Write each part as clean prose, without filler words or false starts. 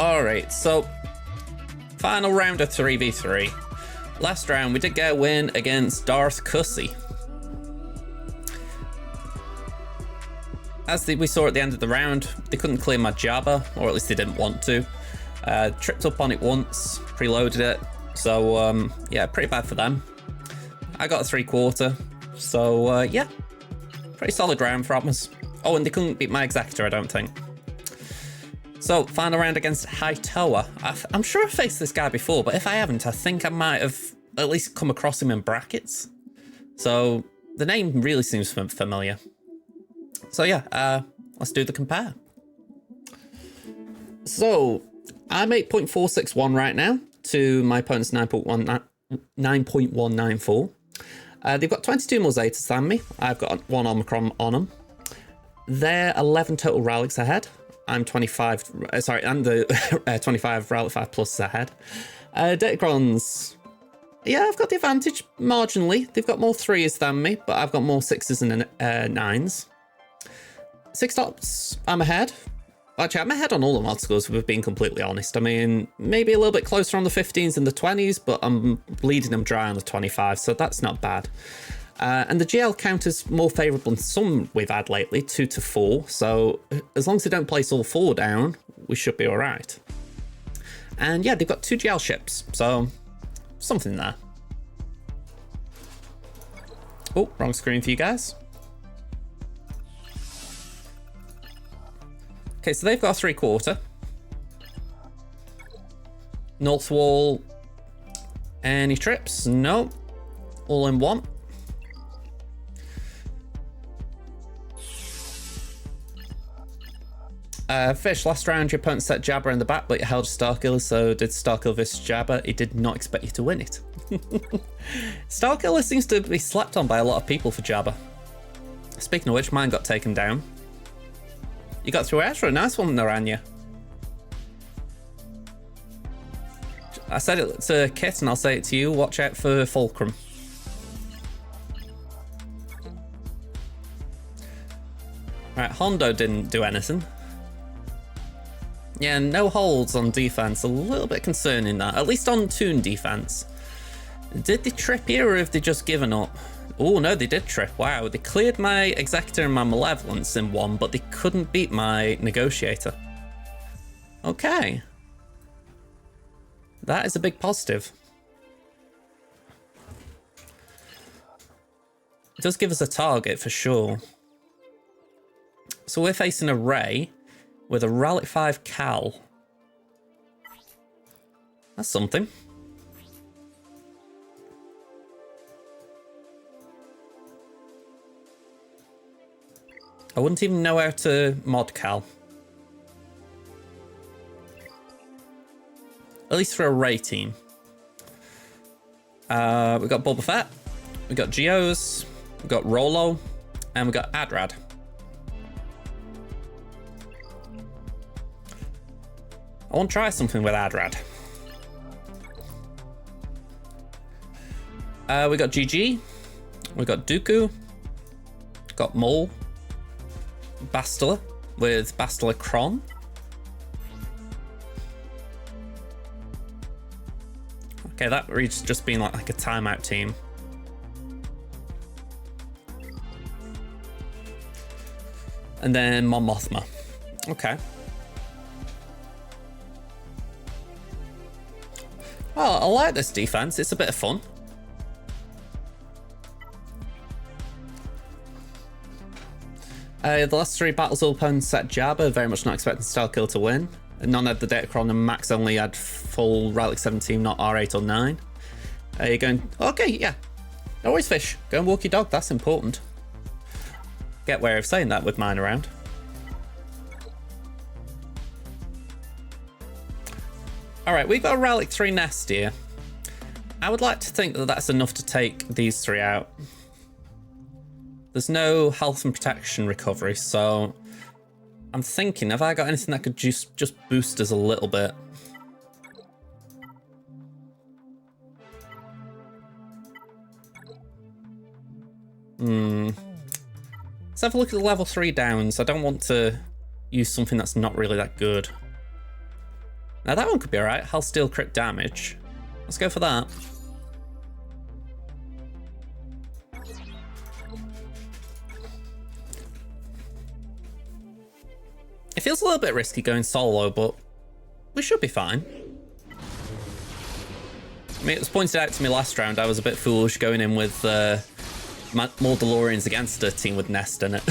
Alright, so final round of 3v3. Last round, we did get a win against Darth Cussy. As we saw at the end of the round, they couldn't clear my Jabba, or at least they didn't want to. Tripped up on it once, preloaded it, so yeah, pretty bad for them. I got a 3/4, so yeah, pretty solid round from us. Oh, and they couldn't beat my Executor, I don't think. So, final round against Hightowa. I'm sure I've faced this guy before, but if I haven't, I think I might have at least come across him in brackets. So, the name really seems familiar. So yeah, let's do the compare. So, I'm 8.461 right now to my opponent's 9.194. They've got 22 more Zetas than me. I've got 1 Omicron on them. They're 11 total relics ahead. I'm 25, sorry, I'm the 25 Relic 5 plus ahead. Datacrons, yeah, I've got the advantage marginally. They've got more 3s than me, but I've got more 6s and 9s. 6 tops, I'm ahead. Actually, I'm ahead on all the mod scores, if we're being completely honest. I mean, maybe a little bit closer on the 15s and the 20s, but I'm bleeding them dry on the 25, so that's not bad. And the GL count is more favourable than some we've had lately, 2 to 4. So as long as they don't place all 4 down, we should be all right. And yeah, they've got 2 GL ships, so something there. Oh, wrong screen for you guys. Okay, so they've got a 3/4. North wall. Any trips? No. All in one. Fish, last round your opponent set Jabba in the back, but you held Starkiller, so did Starkiller vs Jabba. He did not expect you to win it. Starkiller seems to be slept on by a lot of people for Jabba. Speaking of which, mine got taken down. You got through Ezra, nice one, Naranya. I said it to Kit and I'll say it to you, watch out for Fulcrum. Right, Hondo didn't do anything. Yeah, no holds on defense, a little bit concerning that, at least on Toon defense. Did they trip here or have they just given up? Oh no, they did trip, wow. They cleared my Executor and my Malevolence in one, but they couldn't beat my Negotiator. Okay. That is a big positive. It does give us a target for sure. So we're facing a Ray with a Relic 5 Cal. That's something. I wouldn't even know how to mod Cal. At least for a Ray team. We got Boba Fett, we got Geos, we got Rolo, and we got Adrad. I want to try something with Adrad. We got GG, we got Dooku, got Maul, Bastila with Bastila Kron. Okay, that reads just being like a timeout team. And then Mon Mothma. Okay. Well, I like this defense. It's a bit of fun. The last 3 battles all opponents set Jabba, very much not expecting Starkiller to win. None had the Datacron and Max only had full Relic 17, not R8 or 9. You're going, okay, yeah. No worries, Fish. Go and walk your dog, that's important. Get wary of saying that with mine around. Alright, we've got a Relic 3 nest here. I would like to think that that's enough to take these 3 out. There's no health and protection recovery, so I'm thinking, have I got anything that could just boost us a little bit? Let's have a look at the level 3 downs. I don't want to use something that's not really that good. Now that one could be alright. Hull Steel crit damage. Let's go for that. It feels a little bit risky going solo, but we should be fine. I mean, it was pointed out to me last round I was a bit foolish going in with more DeLoreans against a team with Nest in it.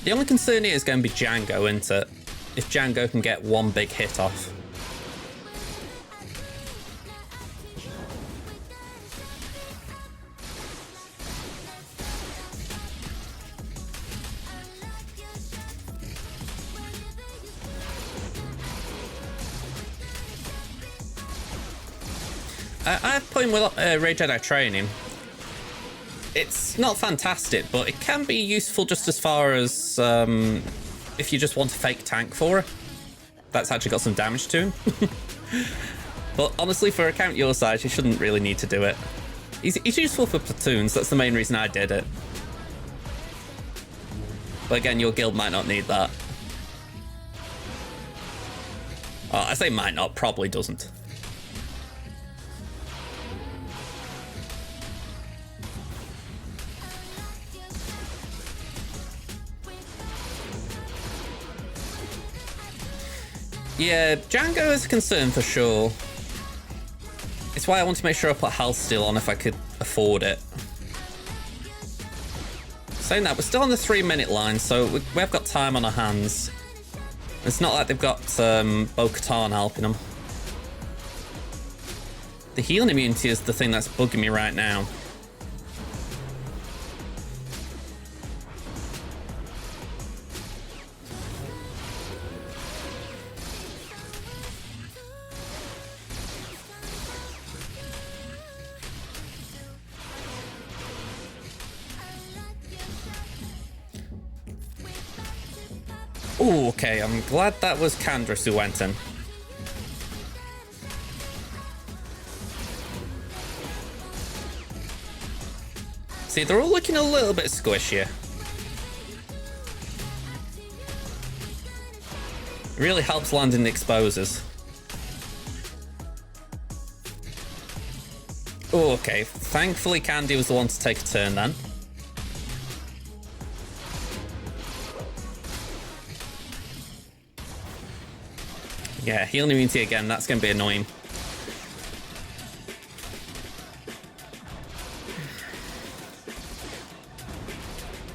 The only concern here is going to be Django, isn't it? If Django can get one big hit off. I've put him with Rage Jedi training. It's not fantastic, but it can be useful just as far as if you just want a fake tank for it. That's actually got some damage to him. But honestly, for a account your size, you shouldn't really need to do it. He's useful for platoons, that's the main reason I did it. But again, your guild might not need that. Oh, I say might not, probably doesn't. Yeah, Django is a concern for sure. It's why I want to make sure I put Health Steal on if I could afford it. Saying that, we're still on the 3-minute line, so we have got time on our hands. It's not like they've got Bo-Katan helping them. The healing immunity is the thing that's bugging me right now. Ooh, okay, I'm glad that was Kandris who went in. See, they're all looking a little bit squishy. It really helps landing the exposes. Oh, okay. Thankfully, Candy was the one to take a turn then. Yeah, healing immunity again, that's going to be annoying.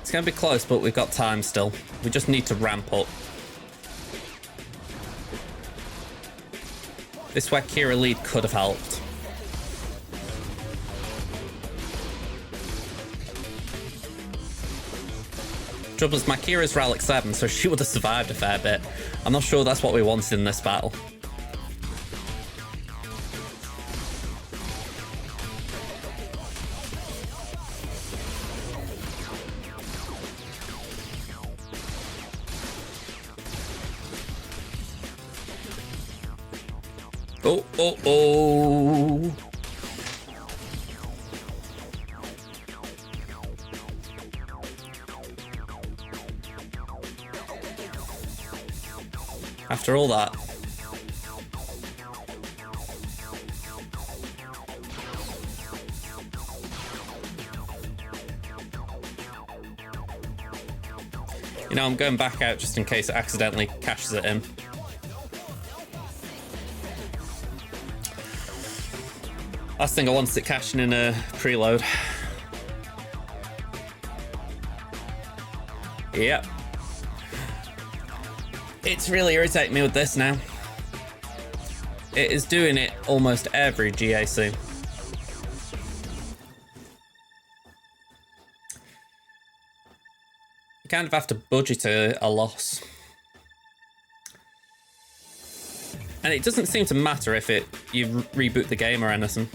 It's going to be close, but we've got time still. We just need to ramp up. This is where Kira lead could have helped. Trouble is, my Kira's Relic 7, so she would have survived a fair bit. I'm not sure that's what we wanted in this battle. Oh, oh, oh. After all that. You know, I'm going back out just in case it accidentally cashes it in. Last thing I want is it cashing in a preload. Yep. It's really irritating me with this now. It is doing it almost every GAC. You kind of have to budget a loss. And it doesn't seem to matter if you reboot the game or anything.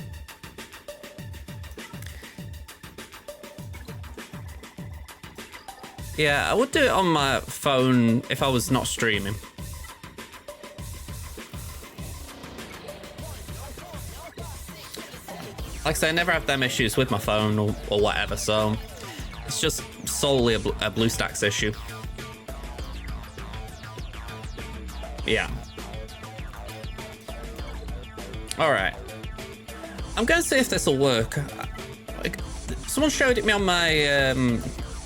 Yeah, I would do it on my phone if I was not streaming. Like I say, I never have them issues with my phone or whatever, so it's just solely a BlueStacks issue. Yeah. Alright. I'm going to see if this will work. Someone showed it me on my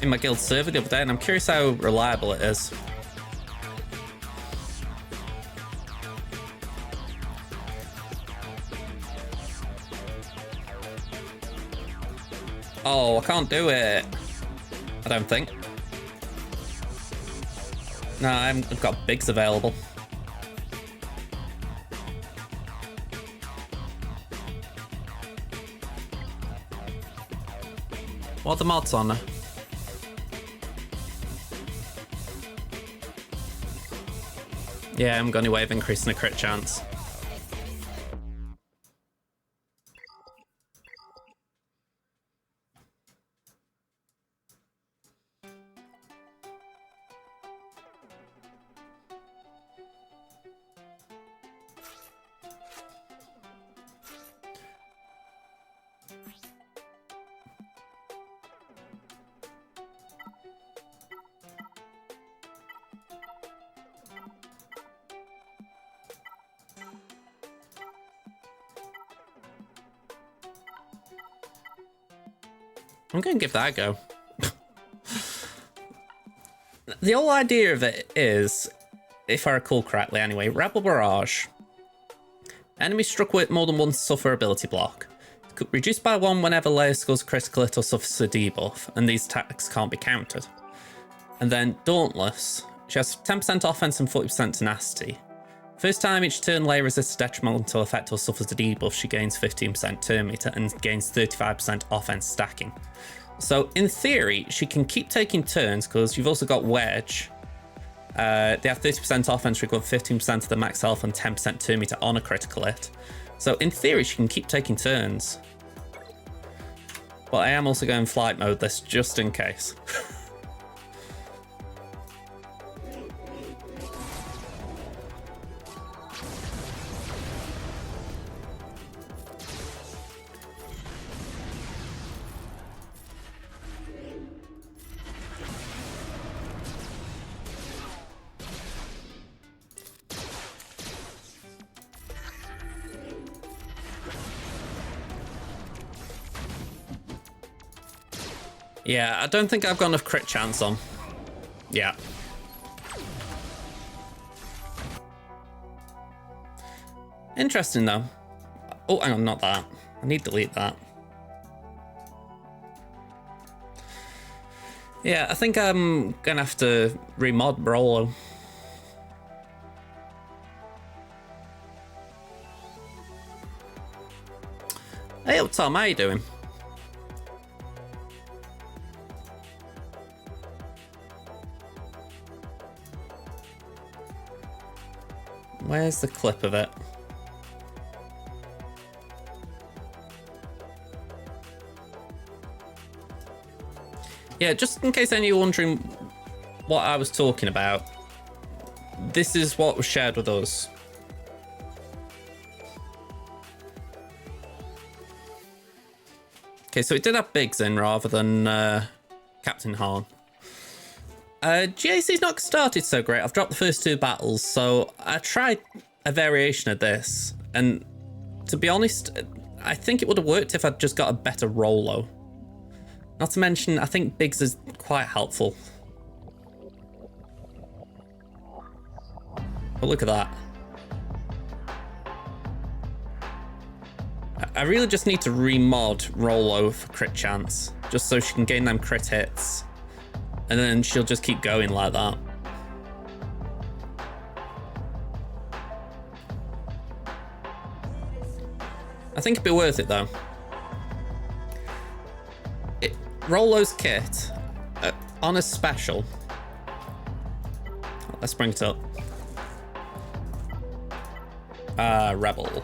in my guild server the other day, and I'm curious how reliable it is. Oh, I can't do it. I don't think. No, I haven't got bigs available. What are the mods on? Yeah, I haven't got any way of increasing the crit chance. I'm going to give that a go. The whole idea of it is, if I recall correctly anyway, Rebel Barrage. Enemies struck with more than one suffer ability block. Reduced by 1 whenever Layer scores a critical hit or suffers a debuff, and these attacks can't be countered. And then Dauntless. She has 10% offense and 40% tenacity. First time each turn Layer resists a detrimental effect or suffers a debuff, she gains 15% turn meter and gains 35% offense stacking. So in theory, she can keep taking turns because you've also got Wedge. They have 30% offense, record 15% of the max health and 10% turn meter on a critical hit. So in theory, she can keep taking turns. But I am also going flight mode this just in case. Yeah, I don't think I've got enough crit chance on. Yeah. Interesting though. Oh, hang on, not that. I need to delete that. Yeah, I think I'm gonna have to remod Brolo. Hey, up Tom, how you doing? Where's the clip of it? Yeah, just in case any of you are wondering what I was talking about, this is what was shared with us. Okay, so it did have Biggs in rather than Captain Hahn. GAC's not started so great. I've dropped the first 2 battles, so I tried a variation of this, and to be honest, I think it would have worked if I'd just got a better Rolo. Not to mention, I think Biggs is quite helpful. But look at that. I really just need to remod Rolo for crit chance, just so she can gain them crit hits. And then she'll just keep going like that. I think it'd be worth it though. Rolo's kit on a special. Let's bring it up. Rebel.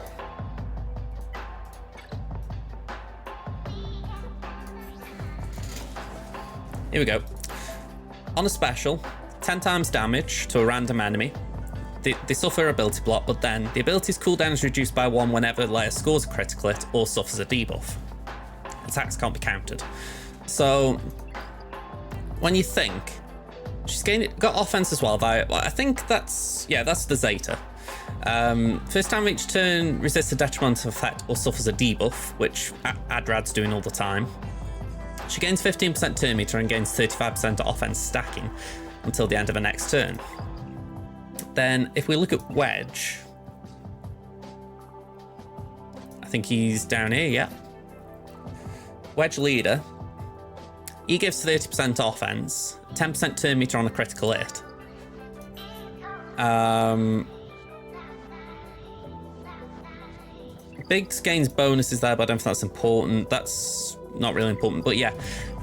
Here we go. On a special, 10 times damage to a random enemy. They suffer ability block, but then the ability's cooldown is reduced by 1 whenever the layer scores a critical hit or suffers a debuff. Attacks can't be countered. So, when you think, she's got offense as well. I think that's the Zeta. First time each turn resists a detrimental effect or suffers a debuff, which Adrad's doing all the time. She gains 15% turn meter and gains 35% offense stacking until the end of the next turn. Then, if we look at Wedge, I think he's down here, yeah. Wedge leader, he gives 30% offense, 10% turn meter on a critical hit. Biggs gains bonuses there, but I don't think that's important. That's not really important, but yeah.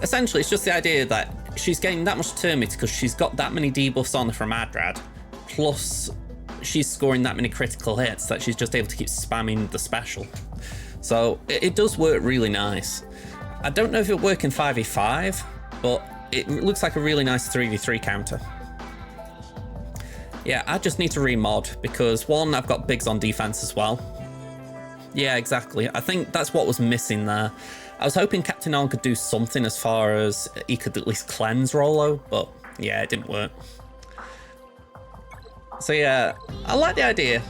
Essentially, it's just the idea that she's getting that much turn meter because she's got that many debuffs on her from Adrad, plus she's scoring that many critical hits that she's just able to keep spamming the special. So it does work really nice. I don't know if it'll work in 5v5, but it looks like a really nice 3v3 counter. Yeah, I just need to remod because one, I've got Biggs on defense as well. Yeah, exactly. I think that's what was missing there. I was hoping Captain On could do something as far as he could at least cleanse Rollo, but yeah, it didn't work. So yeah, I like the idea.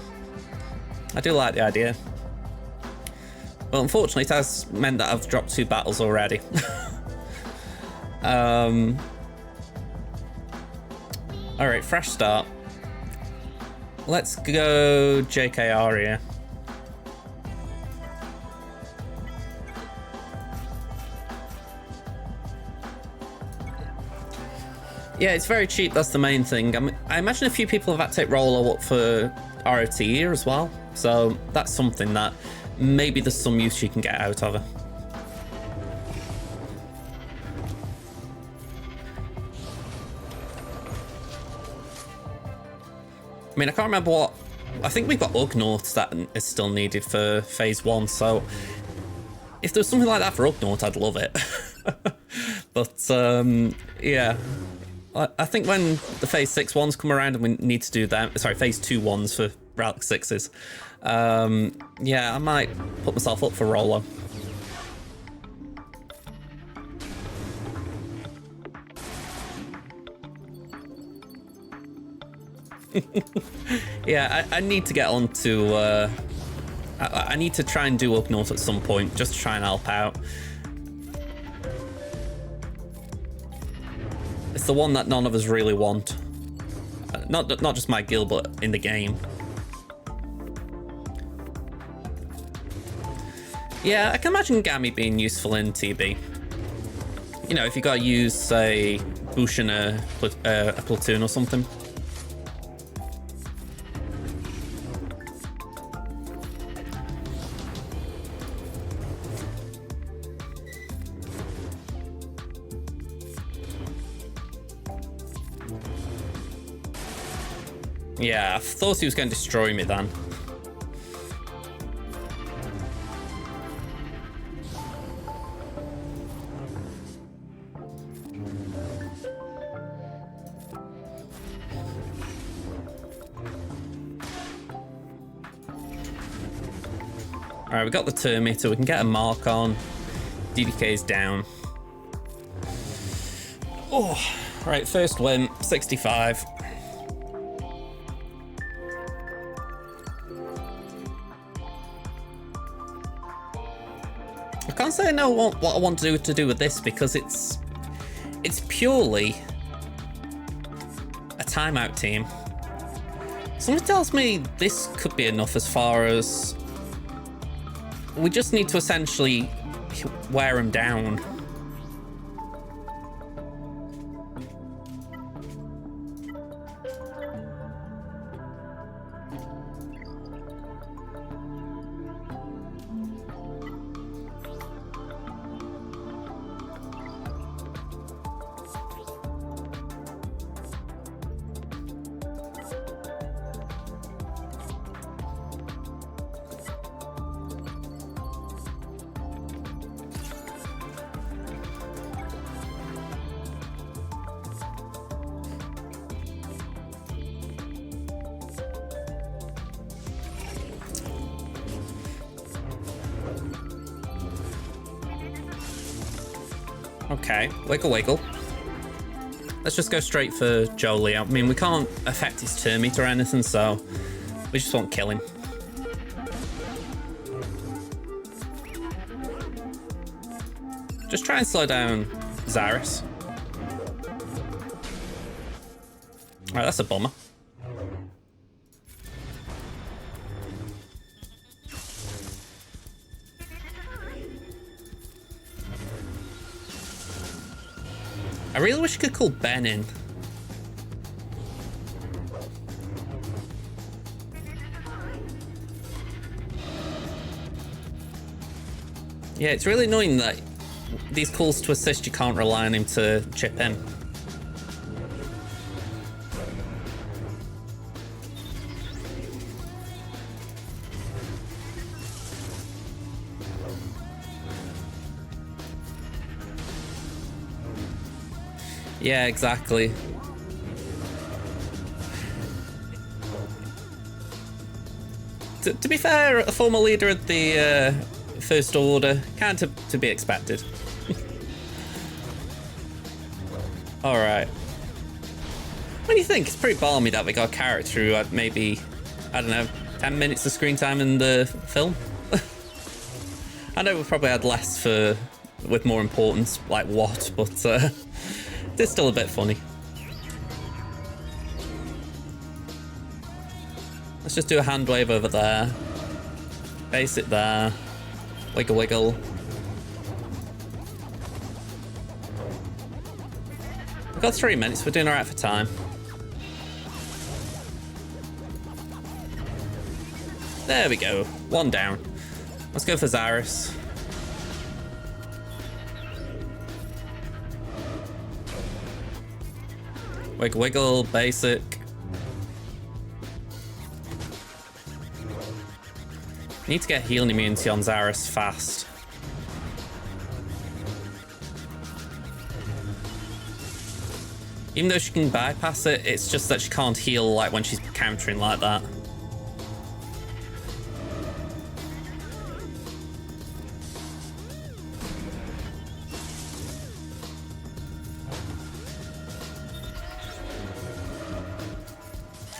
I do like the idea. But unfortunately, it has meant that I've dropped 2 battles already. Alright, fresh start. Let's go JKR here. Yeah, it's very cheap, that's the main thing. I imagine a few people have had to take Rollo up for ROT here as well. So that's something that maybe there's some use you can get out of her. I mean, I can't remember what... I think we've got Ugnaught that is still needed for phase 1, so if there's something like that for Ugnaught, I'd love it. But, yeah. I think when the phase 6 ones come around and we need to do them... Sorry, phase 2 ones for Relic 6s. Yeah, I might put myself up for Rollo. Yeah, I need to get on to... I need to try and do Ugnaught at some point, just to try and help out. It's the one that none of us really want. Not just my guild, but in the game. Yeah, I can imagine Gammy being useful in TB. You know, if you gotta use, say, Bush in a platoon or something. Yeah, I thought he was going to destroy me then. Alright, we got the turn meter, we can get a mark on. DDK's down. Oh, right, first win, 65. I can't say I know what I want to do with this because it's purely a timeout team. Something tells me this could be enough as far as we just need to essentially wear him down. Okay, wiggle wiggle. Let's just go straight for Jolie. I mean, we can't affect his turn meter or anything, so we just won't kill him. Just try and slow down Zarus. Alright, that's a bummer. I really wish I could call Ben in. Yeah, it's really annoying that these calls to assist, you can't rely on him to chip in. Yeah, exactly. To be fair, a former leader of the First Order, kind of to be expected. Alright. What do you think? It's pretty balmy that we got a character who had maybe, I don't know, 10 minutes of screen time in the film? I know we probably had less with more importance, like what, but it's still a bit funny. Let's just do a hand wave over there. Base it there. Wiggle wiggle. We've got 3 minutes, we're doing alright for time. There we go, 1 down. Let's go for Zarus. Wiggle wiggle, basic. Need to get healing immunity on Zarus fast. Even though she can bypass it, it's just that she can't heal like when she's countering like that.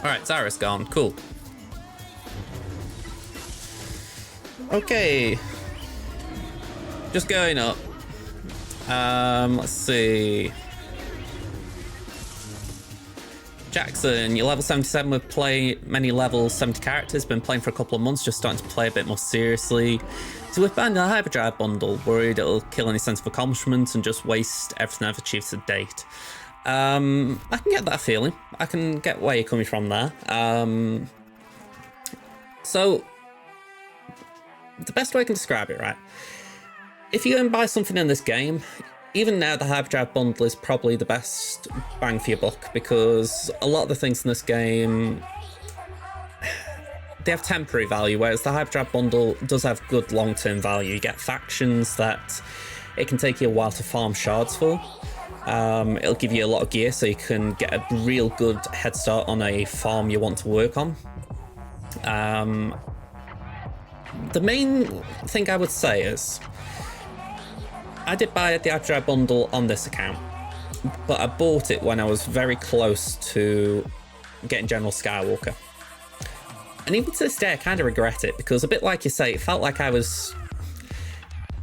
Alright, Zarus gone. Cool. Okay. Just going up. Let's see. Jackson, you're level 77 with many level 70 characters, been playing for a couple of months, just starting to play a bit more seriously. So with banning the Hyperdrive bundle, worried it'll kill any sense of accomplishment and just waste everything I've achieved to date. I can get that feeling. I can get where you're coming from there. So, the best way I can describe it, right? If you go and buy something in this game, even now the Hyperdrive bundle is probably the best bang for your buck, because a lot of the things in this game, they have temporary value, whereas the Hyperdrive bundle does have good long-term value. You get factions that it can take you a while to farm shards for. It'll give you a lot of gear so you can get a real good head start on a farm you want to work on. The main thing I would say is, I did buy the Hyperdrive bundle on this account, but I bought it when I was very close to getting General Skywalker. And even to this day, I kind of regret it, because a bit like you say, it felt like I was...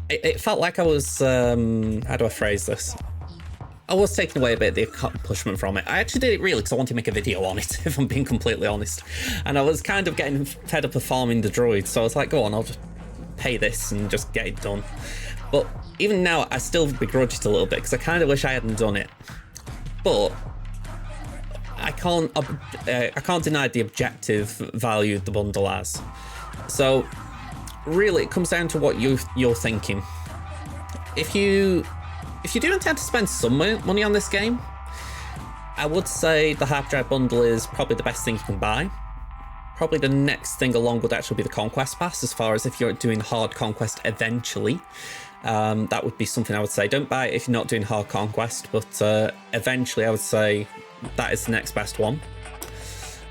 It felt like I was... how do I phrase this? I was taking away a bit of the accomplishment from it. I actually did it really because I wanted to make a video on it, if I'm being completely honest. And I was kind of getting fed up of farming the droids, so I was like, go on, I'll just pay this and just get it done. But even now, I still begrudge it a little bit, because I kind of wish I hadn't done it. But I can't deny the objective value the bundle has. So really, it comes down to what you're thinking. If you do intend to spend some money on this game, I would say the Hyperdrive bundle is probably the best thing you can buy. Probably the next thing along would actually be the Conquest Pass, as far as if you're doing hard conquest eventually. That would be something I would say. Don't buy it if you're not doing hard conquest, but eventually I would say that is the next best one.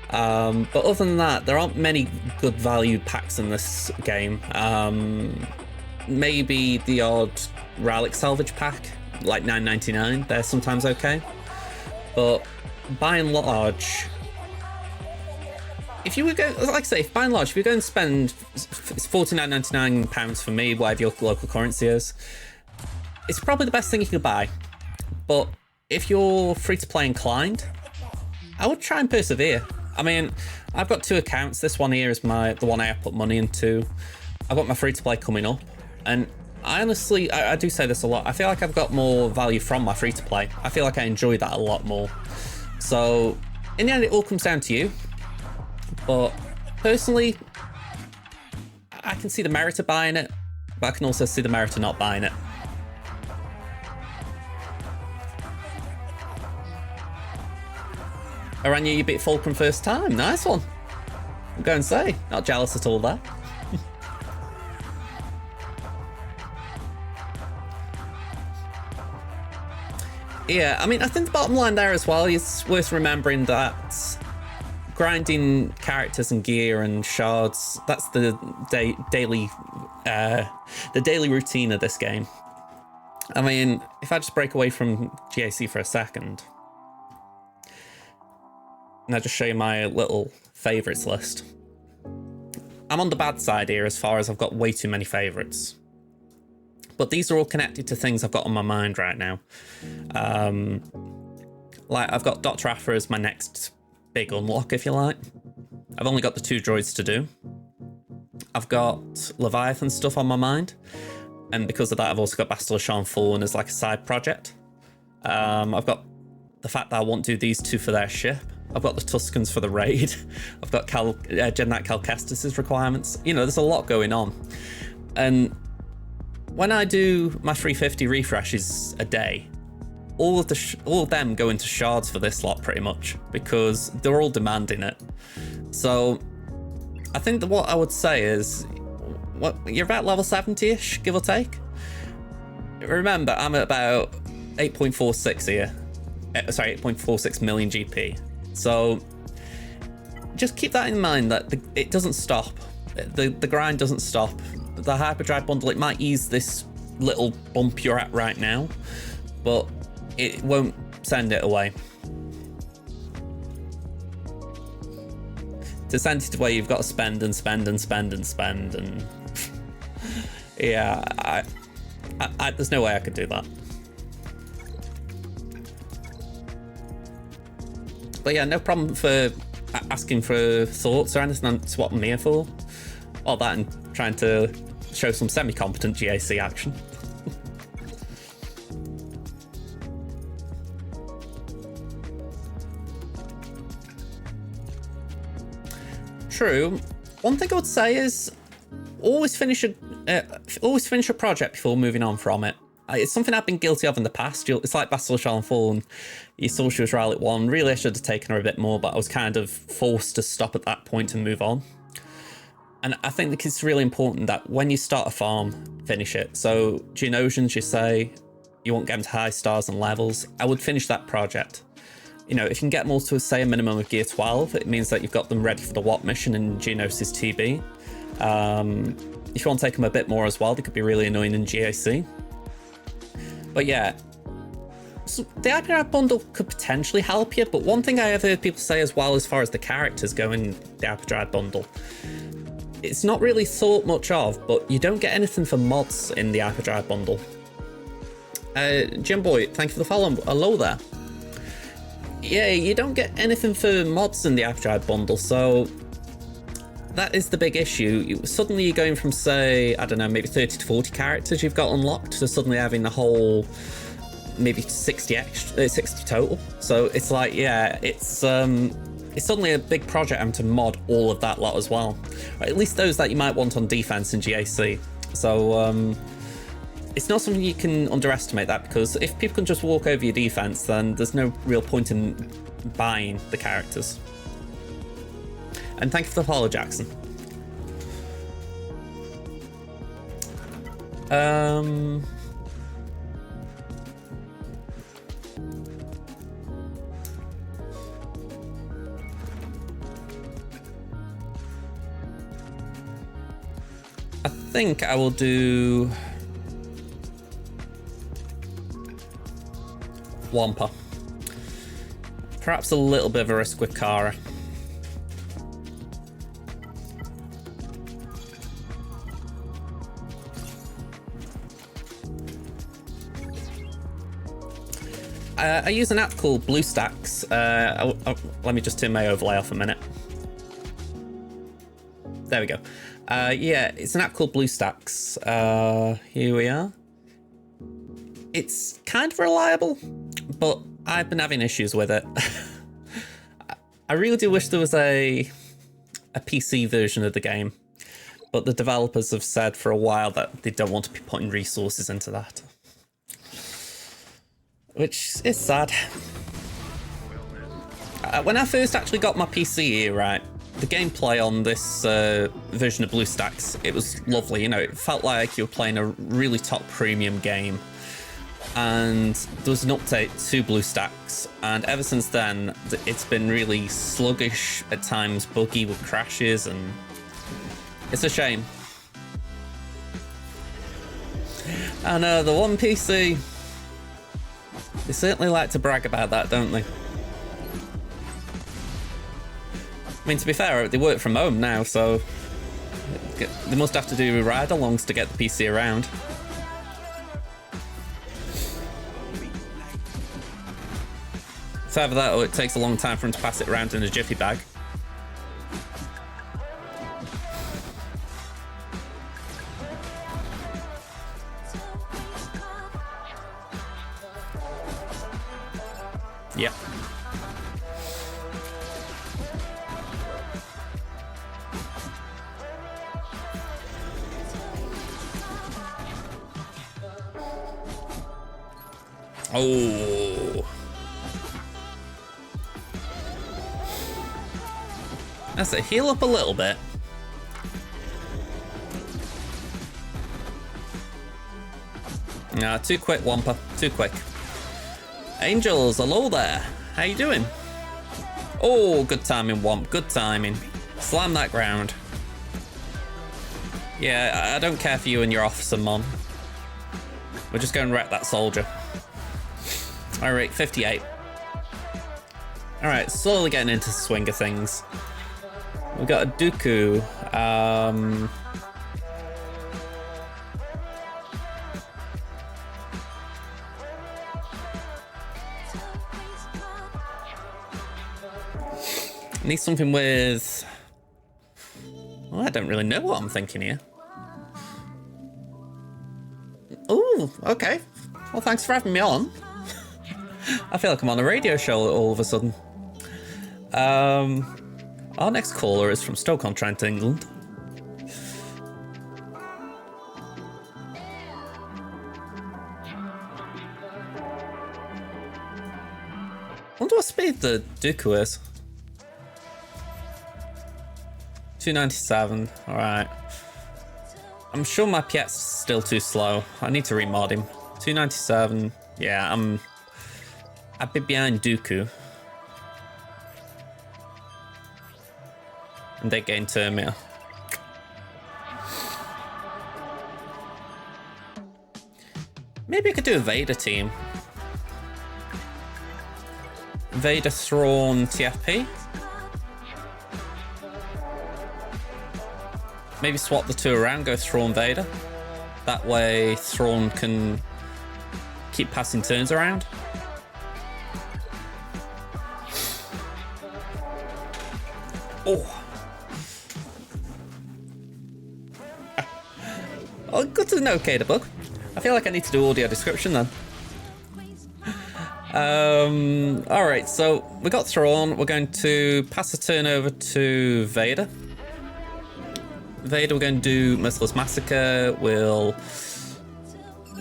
But other than that, there aren't many good value packs in this game. Maybe the odd relic salvage pack, like $9.99, they're sometimes okay. But by and large, if you were going, like I say, by and large, if you're going to spend, it's £49.99 for me, whatever your local currency is, it's probably the best thing you can buy. But if you're free-to-play inclined, I would try and persevere. I mean, I've got 2 accounts. This one here is the one I put money into. I've got my free-to-play coming up, and I honestly, I do say this a lot, I feel like I've got more value from my free-to-play. I feel like I enjoy that a lot more. So, in the end, it all comes down to you. But, personally, I can see the merit of buying it, but I can also see the merit of not buying it. Aranya, you beat Fulcrum first time. Nice one. I'm going to say, not jealous at all there. Yeah, I mean, I think the bottom line there as well is worth remembering that grinding characters and gear and shards, that's the daily routine of this game. I mean, if I just break away from GAC for a second, and I just show you my little favourites list. I'm on the bad side here as far as I've got way too many favourites. But these are all connected to things I've got on my mind right now. Like, I've got Dr. Aphra as my next big unlock, if you like. I've only got the 2 droids to do. I've got Leviathan stuff on my mind. And because of that, I've also got Bastila Shan Fallen as like a side project. I've got the fact that I won't do these 2 for their ship. I've got the Tuscans for the raid. I've got Jedi Knight Cal Kestis' requirements. You know, there's a lot going on. And when I do my 350 refreshes a day, all of them go into shards for this lot pretty much, because they're all demanding it. So I think that what I would say is, you're about level 70-ish, give or take. Remember, I'm at about 8.46 here. Sorry, 8.46 million GP. So just keep that in mind, that it doesn't stop. The grind doesn't stop. The hyperdrive bundle, it might ease this little bump you're at right now, but it won't send it away. To send it away, you've got to spend and spend and spend and spend, and yeah, I there's no way I could do that. But yeah, no problem for asking for thoughts or anything. That's what I'm here for. All that and trying to show some semi-competent GAC action. True. One thing I would say is always finish a project before moving on from it. It's something I've been guilty of in the past. It's like Bastila Shan Fallen. You saw she was Rally at 1. Really, I should have taken her a bit more, but I was kind of forced to stop at that point and move on. And I think it's really important that when you start a farm, finish it. So Geonosians, you say you won't get them to high stars and levels. I would finish that project. You know, if you can get them all to, say, a minimum of gear 12, it means that you've got them ready for the WAP mission in Geonosis TB. If you want to take them a bit more as well, they could be really annoying in GAC. But yeah, so the hyperdrive bundle could potentially help you, but one thing I have heard people say as well, as far as the characters go in the hyperdrive bundle, it's not really thought much of, but you don't get anything for mods in the hyperdrive bundle. Jimboy, thank you for the follow. Hello there. Yeah, you don't get anything for mods in the hyperdrive bundle, so that is the big issue. Suddenly you're going from, say, I don't know, maybe 30 to 40 characters you've got unlocked to suddenly having the whole maybe 60 total. So it's like, yeah, it's suddenly a big project having to mod all of that lot as well. Or at least those that you might want on defense in GAC. So it's not something you can underestimate that, because if people can just walk over your defense, then there's no real point in buying the characters. And thank you for the follow, Jackson. I think I will do Wampa. Perhaps a little bit of a risk with Kara. I use an app called BlueStacks. Let me just turn my overlay off a minute. There we go. Yeah, it's an app called BlueStacks. Here we are. It's kind of reliable, but I've been having issues with it. I really do wish there was a PC version of the game, but the developers have said for a while that they don't want to be putting resources into that. Which is sad. When I first actually got my PC here, right, the gameplay on this version of BlueStacks, it was lovely. You know, it felt like you were playing a really top premium game. And there was an update to BlueStacks, and ever since then, it's been really sluggish, at times buggy with crashes, and it's a shame. I know, the one PC. They certainly like to brag about that, don't they? I mean, to be fair, they work from home now, so they must have to do ride-alongs to get the PC around. It's either that or it takes a long time for them to pass it around in a jiffy bag. Yep. Oh. That's it. Heal up a little bit. Nah, too quick, Wampa. Too quick. Angels, hello there. How you doing? Oh, good timing, Womp. Good timing. Slam that ground. Yeah, I don't care for you and your officer, Mon. We're just going to wreck that soldier. Alright, 58. Alright, slowly getting into the swing of things. We've got a Dooku. Need something with... Well, I don't really know what I'm thinking here. Oh, okay. Well, thanks for having me on. I feel like I'm on a radio show all of a sudden. Our next caller is from Stoke-on-Trent, England. Wonder what speed the Dooku is. 297, alright. I'm sure my Piet's still too slow. I need to remod him. 297, yeah, I'd be behind Dooku. And they gain Termia. Maybe I could do a Vader team. Vader, Thrawn, TFP. Maybe swap the two around, go Thrawn, Vader. That way Thrawn can keep passing turns around. Oh. Oh, good to know, Cadabug. I feel like I need to do audio description then. Alright, so we got Thrawn. We're going to pass the turn over to Vader. Vader, we're going to do Merciless Massacre. We'll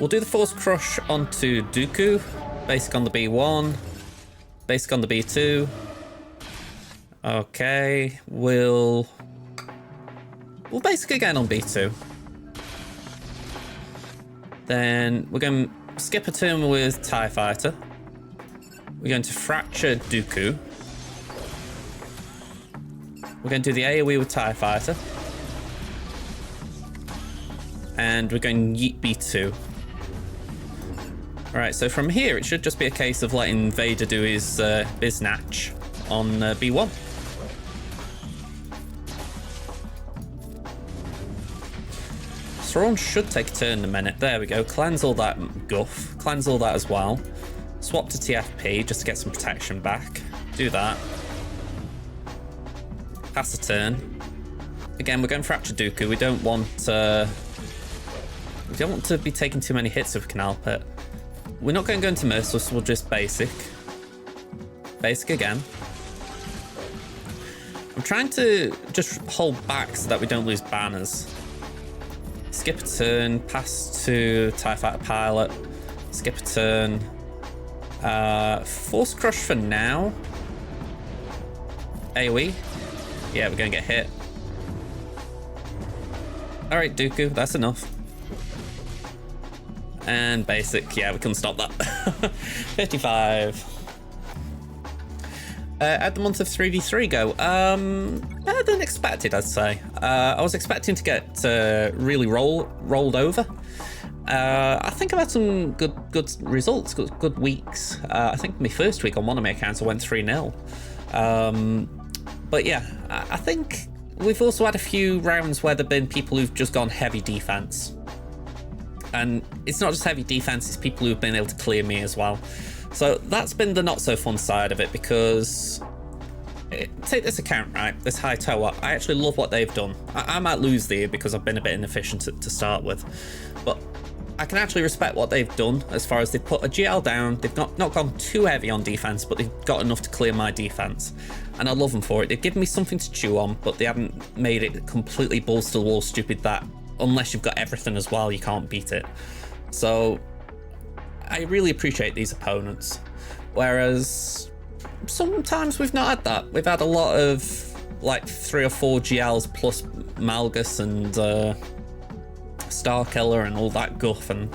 do the Force Crush onto Dooku. Basic on the B1. Basic on the B2. Okay, we'll basic again on B2. Then we're going to skip a turn with TIE Fighter. We're going to fracture Dooku. We're going to do the AoE with TIE Fighter. And we're going to yeet B2. Alright, so from here it should just be a case of letting Vader do his biznatch on B1. Thrawn should take a turn in a minute. There we go. Cleanse all that guff. Cleanse all that as well. Swap to TFP just to get some protection back. Do that. Pass a turn. Again, we're going for Dooku. We don't want to be taking too many hits if we can help it. We're not going to go into Merciless, we'll just basic. Basic again. I'm trying to just hold back so that we don't lose banners. Skip a turn, pass to TIE Fighter Pilot. Skip a turn. Force Crush for now. AoE. Yeah, we're going to get hit. Alright, Dooku, that's enough. And basic, yeah, we couldn't stop that. 55. At the month of 3v3 go. Better than expected, I'd say. I was expecting to get really rolled over. I think I've had some good results, good weeks. I think my first week on one of my accounts I went 3-0. But yeah, I think we've also had a few rounds where there have been people who've just gone heavy defense. And it's not just heavy defense, it's people who've been able to clear me as well. So that's been the not so fun side of it, because take this account, right, this Hightowa, I actually love what they've done. I might lose there because I've been a bit inefficient to start with, but I can actually respect what they've done as far as they've put a GL down. They've not gone too heavy on defense, but they've got enough to clear my defense, and I love them for it. They've given me something to chew on, but they haven't made it completely balls to the wall stupid that unless you've got everything as well, you can't beat it. So I really appreciate these opponents, whereas sometimes we've not had that. We've had a lot of like 3 or 4 GLs plus Malgus and Starkiller and all that guff, and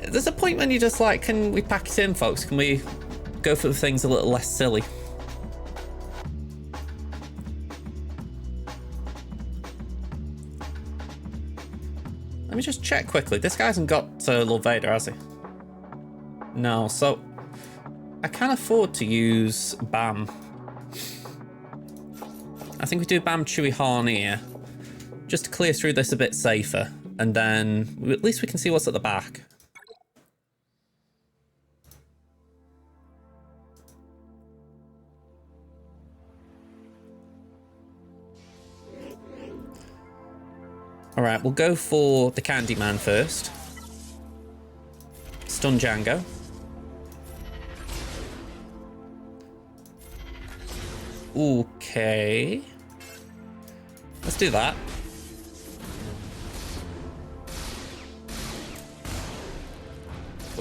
there's a point when you're just like, can we pack it in, folks? Can we go for things a little less silly? Let me just check quickly. This guy hasn't got Lord Vader, has he? No, so I can afford to use BAM. I think we do BAM Chewie Han here, just to clear through this a bit safer, and then at least we can see what's at the back. Alright, we'll go for the Candyman first. Stun Django. Okay. Let's do that.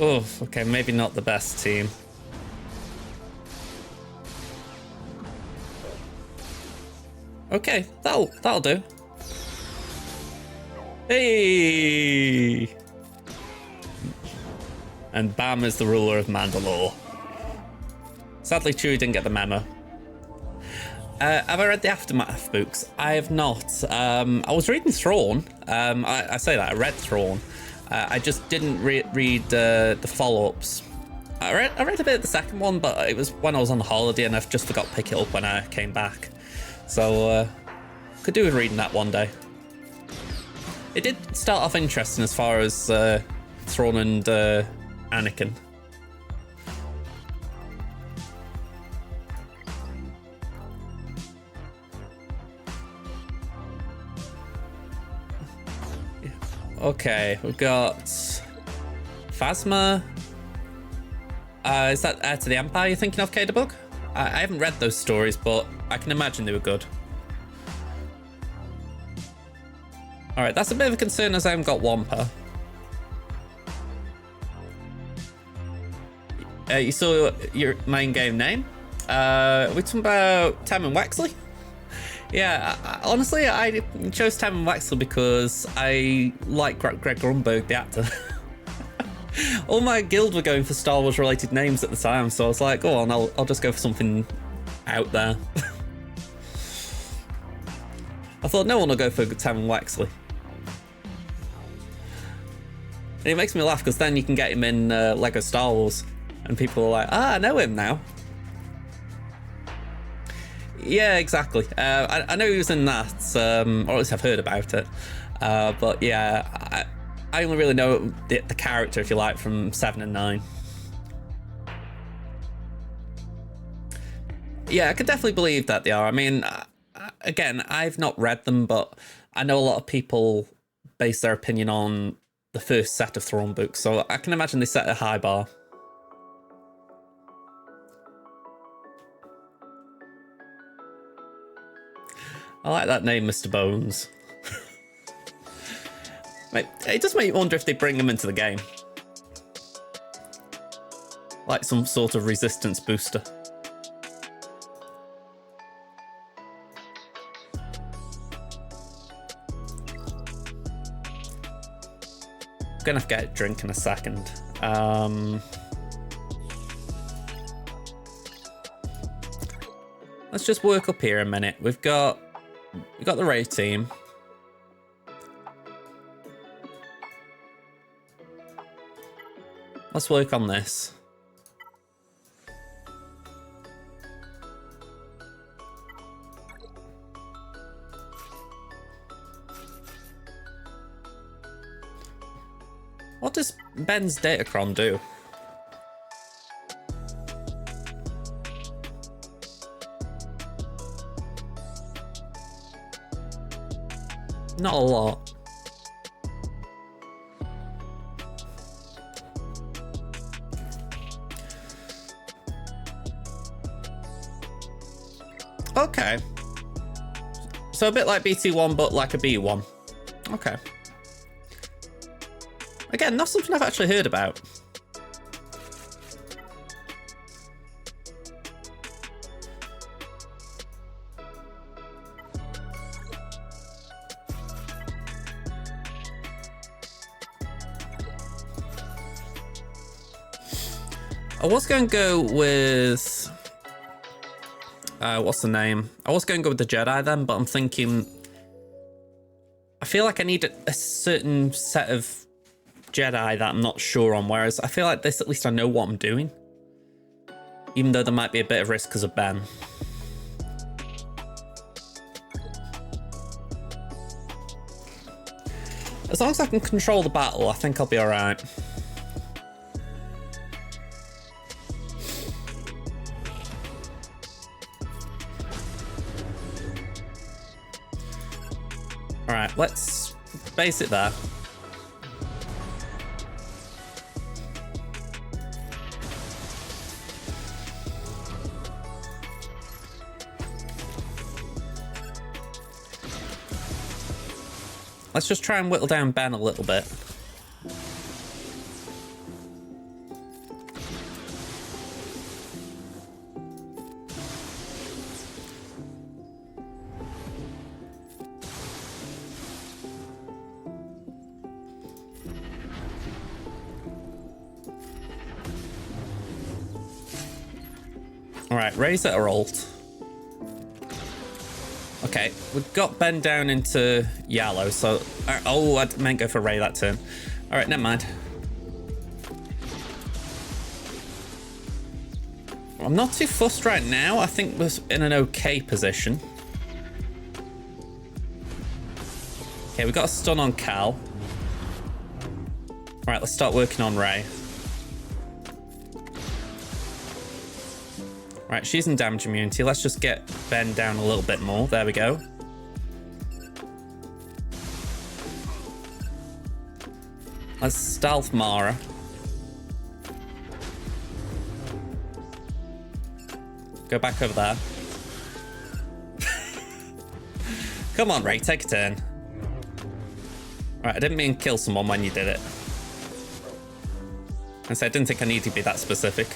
Oh, okay, maybe not the best team. Okay, that'll do. Hey! And Bam is the ruler of Mandalore. Sadly, Chewie didn't get the memo. Have I read the Aftermath books? I have not. I was reading Thrawn. I say that, I read Thrawn. I just didn't read the follow-ups. I read a bit of the second one, but it was when I was on holiday and I just forgot to pick it up when I came back. So, could do with reading that one day. It did start off interesting as far as Thrawn and Anakin. Okay, we've got Phasma. Is that Heir to the Empire you're thinking of, Kadabug? I haven't read those stories, but I can imagine they were good. Alright, that's a bit of a concern as I haven't got Wampa. You saw your main game name? We're talking about Temmin Wexley? Yeah, honestly, I chose Temmin Wexley because I like Greg Grunberg, the actor. All my guild were going for Star Wars related names at the time, so I was like, go on, I'll just go for something out there. I thought no one will go for Temmin Wexley. And it makes me laugh because then you can get him in Lego Star Wars, and people are like, I know him now. Yeah, exactly. I know he was in that, or at least I've heard about it. But yeah, I only really know the character, if you like, from 7 and 9. Yeah, I could definitely believe that they are. I mean, again, I've not read them, but I know a lot of people base their opinion on the first set of Thrawn books, so I can imagine they set a high bar. I like that name, Mr. Bones. It does make you wonder if they bring him into the game. Like some sort of resistance booster. I'm gonna have to get a drink in a second. Let's just work up here a minute. We've got the raid team. Let's work on this. What does Ben's Datacron do? Not a lot. Okay. So a bit like BT1, but like a B1. Okay. Again, not something I've actually heard about. I was going to go with... what's the name? I was going to go with the Jedi then, but I'm thinking... I feel like I need a certain set of Jedi that I'm not sure on, whereas I feel like this, at least I know what I'm doing. Even though there might be a bit of risk because of Ben. As long as I can control the battle, I think I'll be alright. Alright, let's base it there. Let's just try and whittle down Ben a little bit. Alright, raise it or alt. Okay, we've got Ben down into yellow, so... Oh, I meant go for Ray that turn. Alright, never mind. I'm not too fussed right now. I think we're in an okay position. Okay, we got a stun on Cal. Alright, let's start working on Ray. Right, she's in damage immunity. Let's just get Ben down a little bit more. There we go. Let's stealth Mara. Go back over there. Come on, Ray, take a turn. Right, I didn't mean kill someone when you did it. I said I didn't think I needed to be that specific.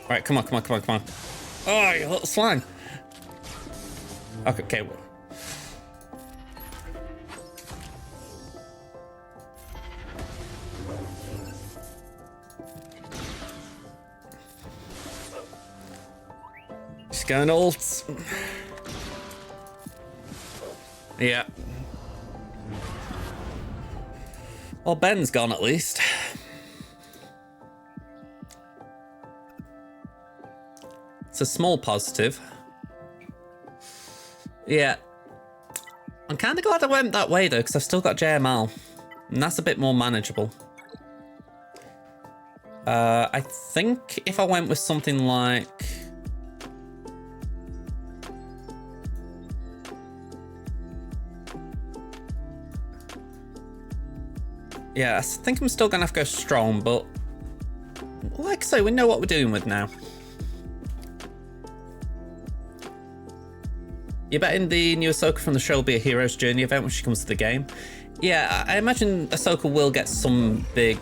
Right, come on, come on, come on, come on. Oh, you little slime. Okay, okay. Just going ult. Yeah. Well, Ben's gone at least. It's a small positive. Yeah. I'm kind of glad I went that way though, because I've still got JML. And that's a bit more manageable. I think if I went with something like... Yeah, I think I'm still going to have to go strong, but... Like I say, we know what we're dealing with now. You betting the new Ahsoka from the show will be a hero's journey event when she comes to the game? Yeah, I imagine Ahsoka will get some big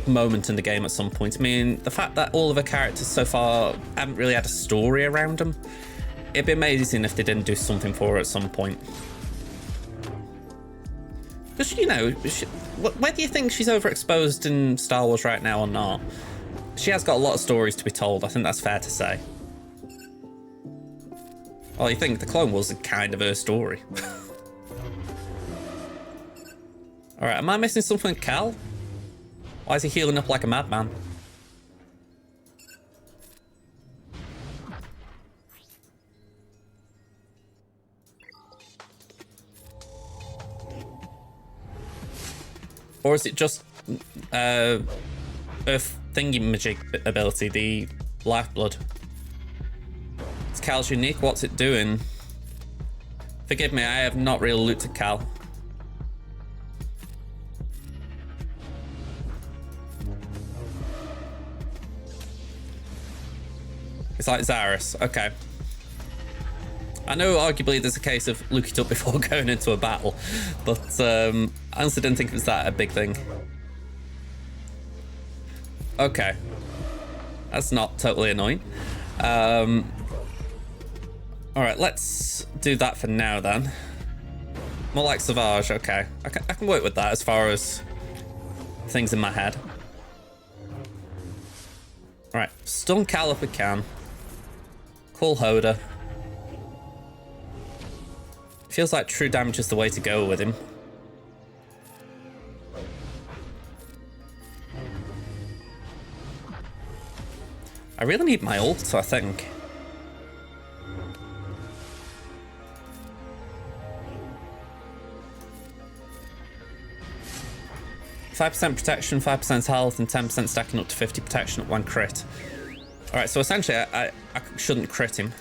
moment in the game at some point. I mean, the fact that all of her characters so far haven't really had a story around them, it'd be amazing if they didn't do something for her at some point. Because, you know, whether you think she's overexposed in Star Wars right now or not, she has got a lot of stories to be told. I think that's fair to say. Well, you think the Clone Wars is kind of her story. Alright, am I missing something with Cal? Why is he healing up like a madman? Or is it just Earth thingy magic ability, the lifeblood? It's Cal's unique, what's it doing? Forgive me, I have not really looked at Cal. It's like Zaris, okay. I know arguably there's a case of look it up before going into a battle, but I honestly didn't think it was that a big thing. Okay. That's not totally annoying. Alright, let's do that for now then. More like SWGOH, okay. I can work with that as far as things in my head. Alright, stun Cal if we can. Call Hoda. Feels like true damage is the way to go with him. I really need my ult, I think. %5 protection, 5% health, and 10% stacking up to 50 protection at 1 crit. Alright, so essentially I shouldn't crit him.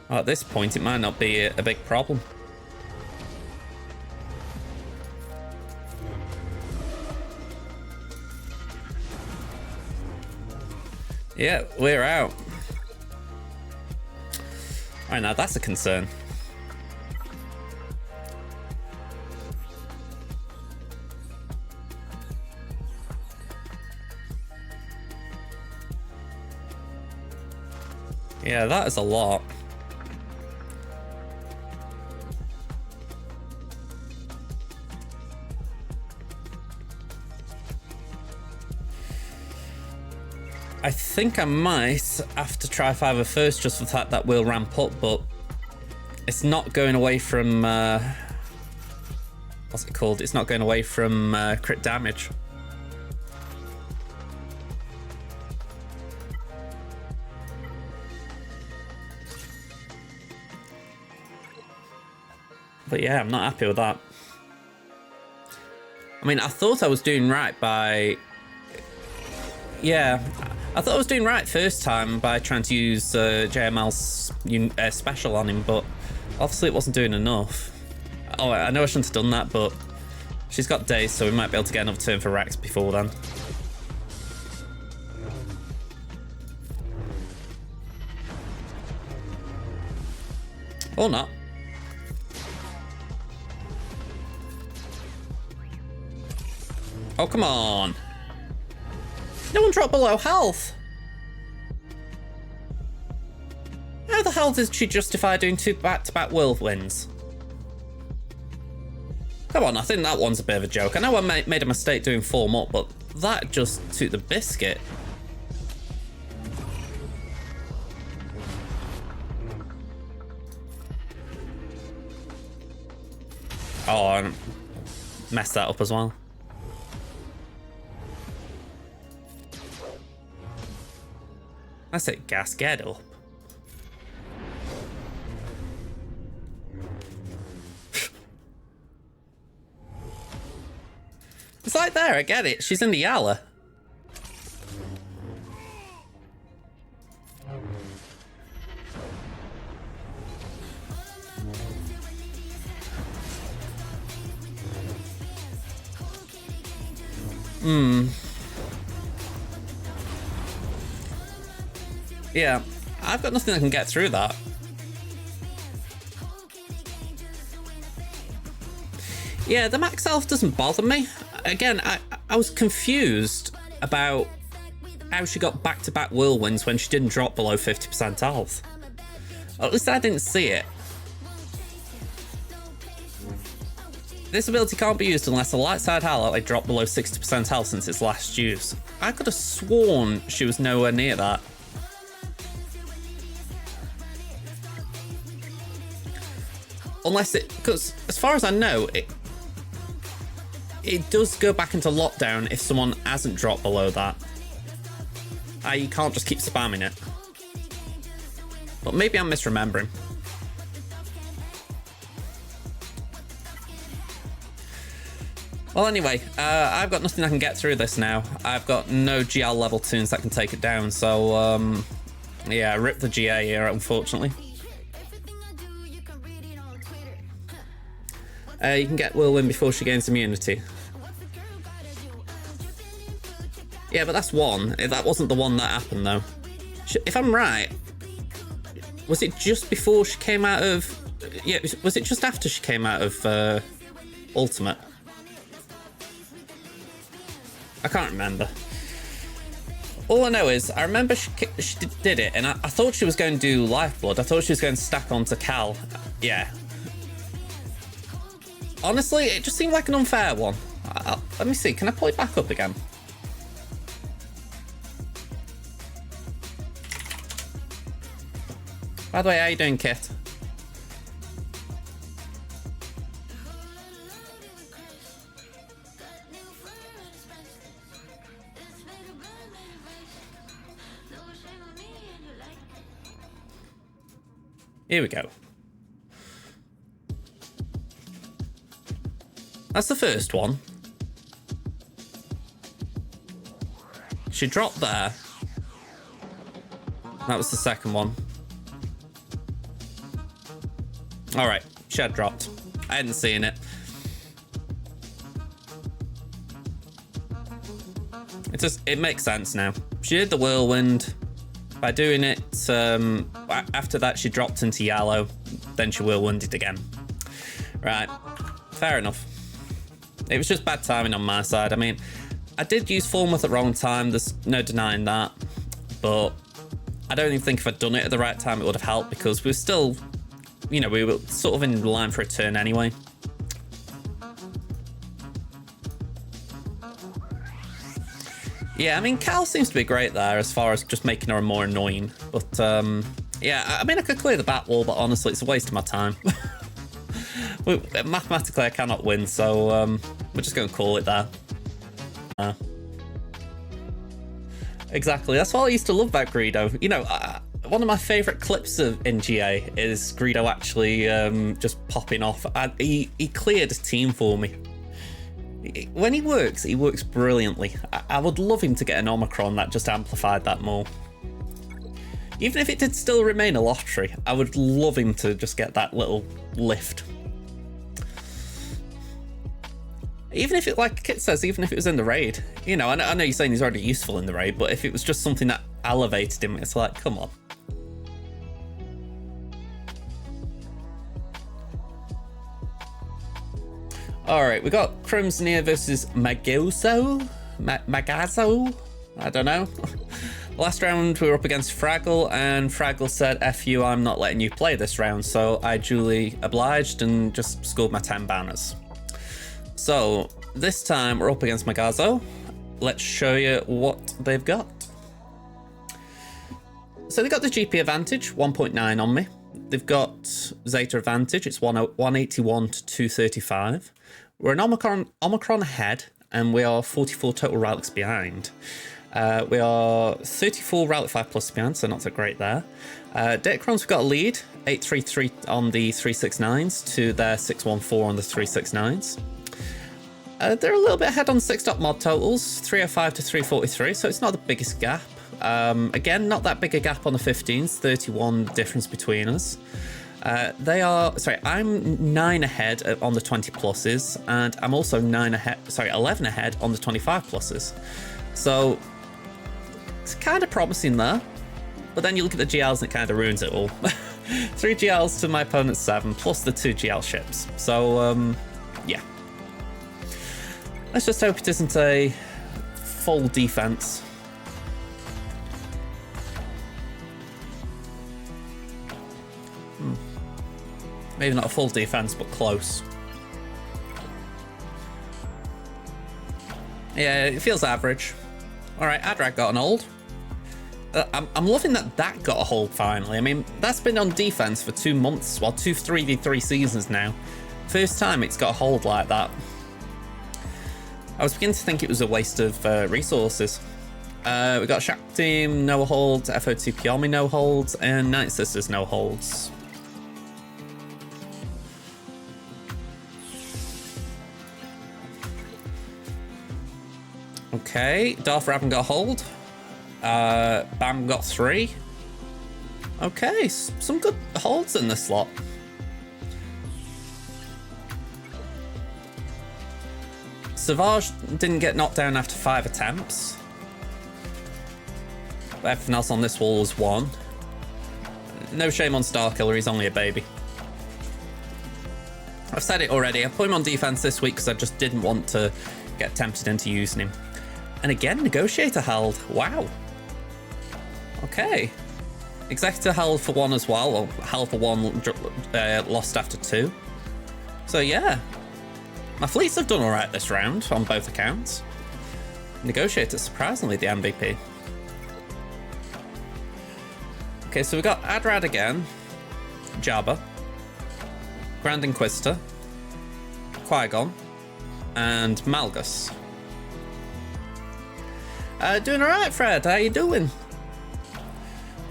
At this point, it might not be a big problem. Yeah, we're out. Alright, now that's a concern. Yeah, that is a lot. I think I might have to try Fiverr first just for the fact that we'll ramp up, but it's not going away from, what's it called? It's not going away from crit damage. But yeah, I'm not happy with that. I mean, I thought I was doing right by... Yeah, I thought I was doing right first time by trying to use JML's special on him, but obviously it wasn't doing enough. Oh, I know I shouldn't have done that, but she's got days, so we might be able to get another turn for Rex before then. Or not. Oh, come on. No one dropped below health. How the hell did she justify doing 2 back-to-back whirlwinds? Come on, I think that one's a bit of a joke. I know I made a mistake doing form up, but that just took the biscuit. Oh, I messed that up as well. That's it, gas, get up. It's like there, I get it. She's in the Yala. Yeah, I've got nothing that can get through that. Yeah, the max health doesn't bother me. Again, I was confused about how she got back-to-back whirlwinds when she didn't drop below 50% health. At least I didn't see it. This ability can't be used unless the light side highlight dropped below 60% health since its last use. I could have sworn she was nowhere near that. Unless it, because as far as I know, it does go back into lockdown if someone hasn't dropped below that. You can't just keep spamming it. But maybe I'm misremembering. Well, anyway, I've got nothing that can get through this now. I've got no GL level tunes that can take it down, so yeah, rip the GA here, unfortunately. You can get Whirlwind before she gains immunity. Yeah, but that's one. That wasn't the one that happened, though. If I'm right, was it just before she came out of... Yeah, was it just after she came out of Ultimate? I can't remember. All I know is, I remember she did it, and I thought she was going to do Lifeblood. I thought she was going to stack onto Cal. Yeah. Honestly, it just seemed like an unfair one. Let me see, can I pull it back up again? By the way, how you doing, Kit? Here we go. That's the first one. She dropped there. That was the second one. All right, she had dropped. I hadn't seen it. It makes sense now. She did the whirlwind. By doing it, after that she dropped into yellow, then she whirlwinded again. Right, fair enough. It was just bad timing on my side. I mean, I did use form at the wrong time, there's no denying that, but I don't even think if I'd done it at the right time it would have helped, because we were still, you know, we were sort of in line for a turn anyway. Yeah, I mean, Cal seems to be great there as far as just making her more annoying. But, yeah, I mean, I could clear the bat wall, but honestly, it's a waste of my time. Mathematically, I cannot win, so we're just going to call it there. Exactly, that's what I used to love about Greedo. You know, one of my favourite clips in GA is Greedo actually just popping off. He cleared a team for me. When he works brilliantly. I would love him to get an Omicron that just amplified that more. Even if it did still remain a lottery, I would love him to just get that little lift. Even if it, like Kit says, even if it was in the raid. You know, I know you're saying he's already useful in the raid, but if it was just something that elevated him, it's like, come on. Alright, we got Crimsoneer versus Mągązo? Mągązo? I don't know. Last round we were up against Fraggle, and Fraggle said, F you, I'm not letting you play this round, so I duly obliged and just scored my 10 banners. So this time we're up against Mągązo. Let's show you what they've got. So they've got the GP advantage, 1.9 on me. They've got Zeta advantage, it's 181 to 235. We're an Omicron ahead, and we are 44 total relics behind. We are 34 relic 5 plus behind, so not so great there. Datacrons, we've got a lead, 833 on the 369s to their 614 on the 369s. They're a little bit ahead on 6-mod totals, 305 to 343, so it's not the biggest gap. Again, not that big a gap on the 15s, 31 difference between us. I'm 9 ahead on the 20 pluses, and I'm also 11 ahead on the 25 pluses. So it's kind of promising there, but then you look at the GLs and it kind of ruins it all. 3 GLs to my opponent's 7, plus the 2 GL ships. So, yeah. Let's just hope it isn't a full defense. Maybe not a full defense, but close. Yeah, it feels average. All right, Adrag got an hold. I'm loving that got a hold finally. I mean, that's been on defense for 2 months, well, 2 3v3 seasons now. First time it's got a hold like that. I was beginning to think it was a waste of resources. We got Shack Team, no holds, FO2 Pyomi, no holds, and Night Sisters, no holds. Okay, Darth Raven got a hold. Bam got 3. Okay, some good holds in this slot. SWGOH didn't get knocked down after 5 attempts. But everything else on this wall was 1. No shame on Starkiller, he's only a baby. I've said it already, I put him on defense this week because I just didn't want to get tempted into using him. And again, Negotiator held. Wow. Okay. Executor held for 1 as well, or held for 1, lost after 2. So yeah, my fleets have done all right this round on both accounts. Negotiator surprisingly the MVP. Okay, so we've got Adrad again, Jabba, Grand Inquisitor, Qui-Gon, and Malgus. Doing all right, Fred. How you doing?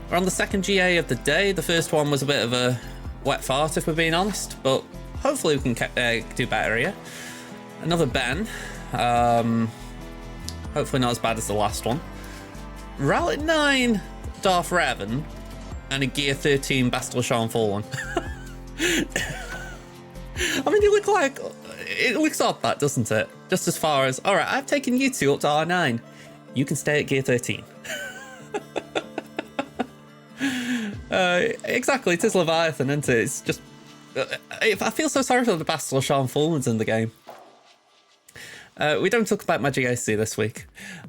We're on the second GA of the day. The first one was a bit of a wet fart, if we're being honest, but hopefully we can do better here. Another Ben. Hopefully not as bad as the last one. Rally 9 Darth Revan and a Gear 13 Bastila Fallen. I mean, you look like... It looks odd, that, doesn't it? Just as far as, all right, I've taken you 2 up to R9. You can stay at Gear 13. Exactly, it is Leviathan, isn't it? It's just... I feel so sorry for the Bastila Fallens in the game. We don't talk about my GAC this week.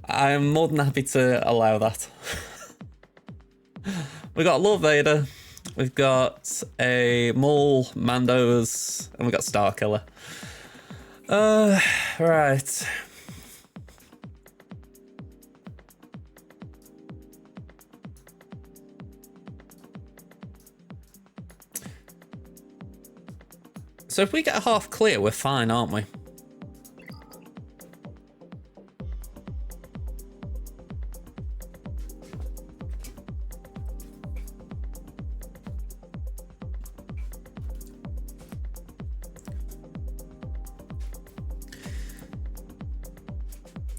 I'm more than happy to allow that. We've got Lord Vader, we've got a Maul, Mandos, and we've got Starkiller. Right. So if we get a half clear, we're fine, aren't we?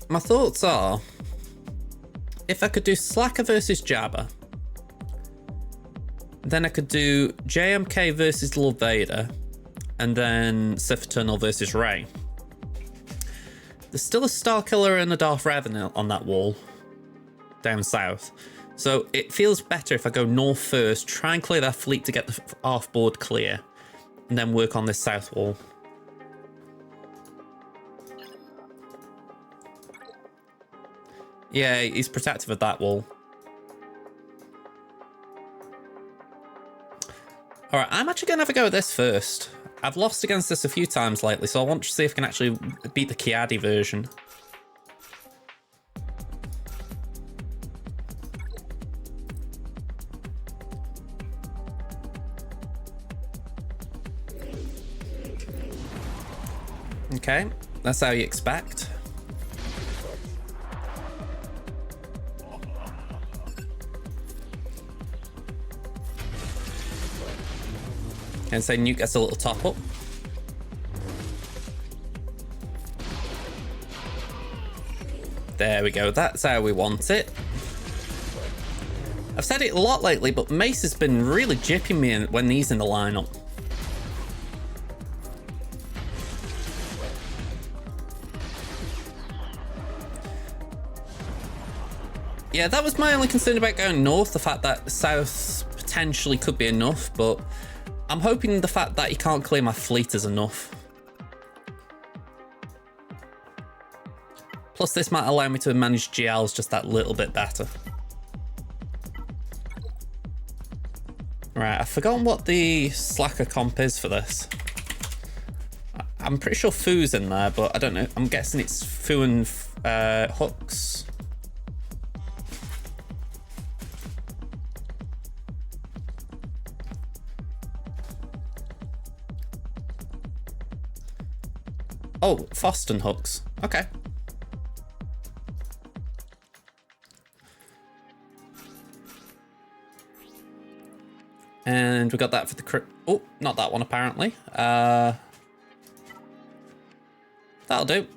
My thoughts are, if I could do Slacker versus Jabba, then I could do JMK versus Lord Vader, and then Sith Eternal versus Rey. There's still a Starkiller and a Darth Revan on that wall down south, so it feels better if I go north first, try and clear that fleet to get the half board clear, and then work on this south wall. Yeah, he's protective of that wall. Alright, I'm actually going to have a go at this first. I've lost against this a few times lately, so I want to see if I can actually beat the Kiadi version. Okay, that's how you expect. And so Newt gets a little top up. There we go, that's how we want it. I've said it a lot lately, but Mace has been really jipping me when he's in the lineup. Yeah, that was my only concern about going north, the fact that south potentially could be enough, but I'm hoping the fact that he can't clear my fleet is enough. Plus, this might allow me to manage GLs just that little bit better. Right, I've forgotten what the slacker comp is for this. I'm pretty sure Foo's in there, but I don't know. I'm guessing it's Foo and Hooks. Oh, Foston Hooks. Okay. And we got that for the crit. Oh, not that one apparently. That'll do.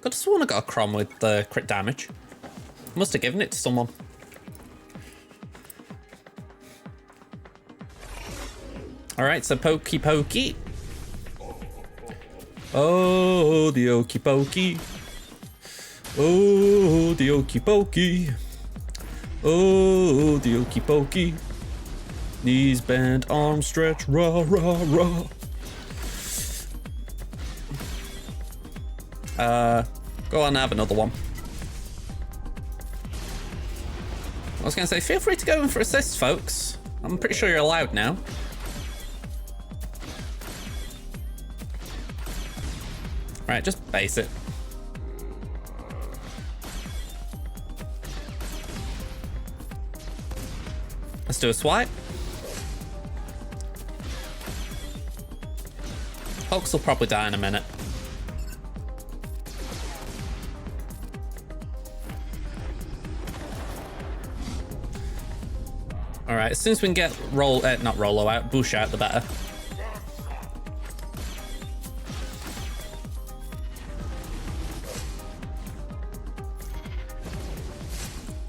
Could have sworn I got a Crom with the crit damage. Must have given it to someone. Alright, so pokey pokey. Oh, the okey pokey. Oh, the okey pokey. Oh, the okey pokey. Knees bent, arms stretch, rah, rah, rah. Go on, have another one. I was going to say, feel free to go in for assists, folks. I'm pretty sure you're allowed now. Right, just base it. Let's do a swipe. Hooks will probably die in a minute. Alright, as soon as we can get not Rollo out, Bush out, the better.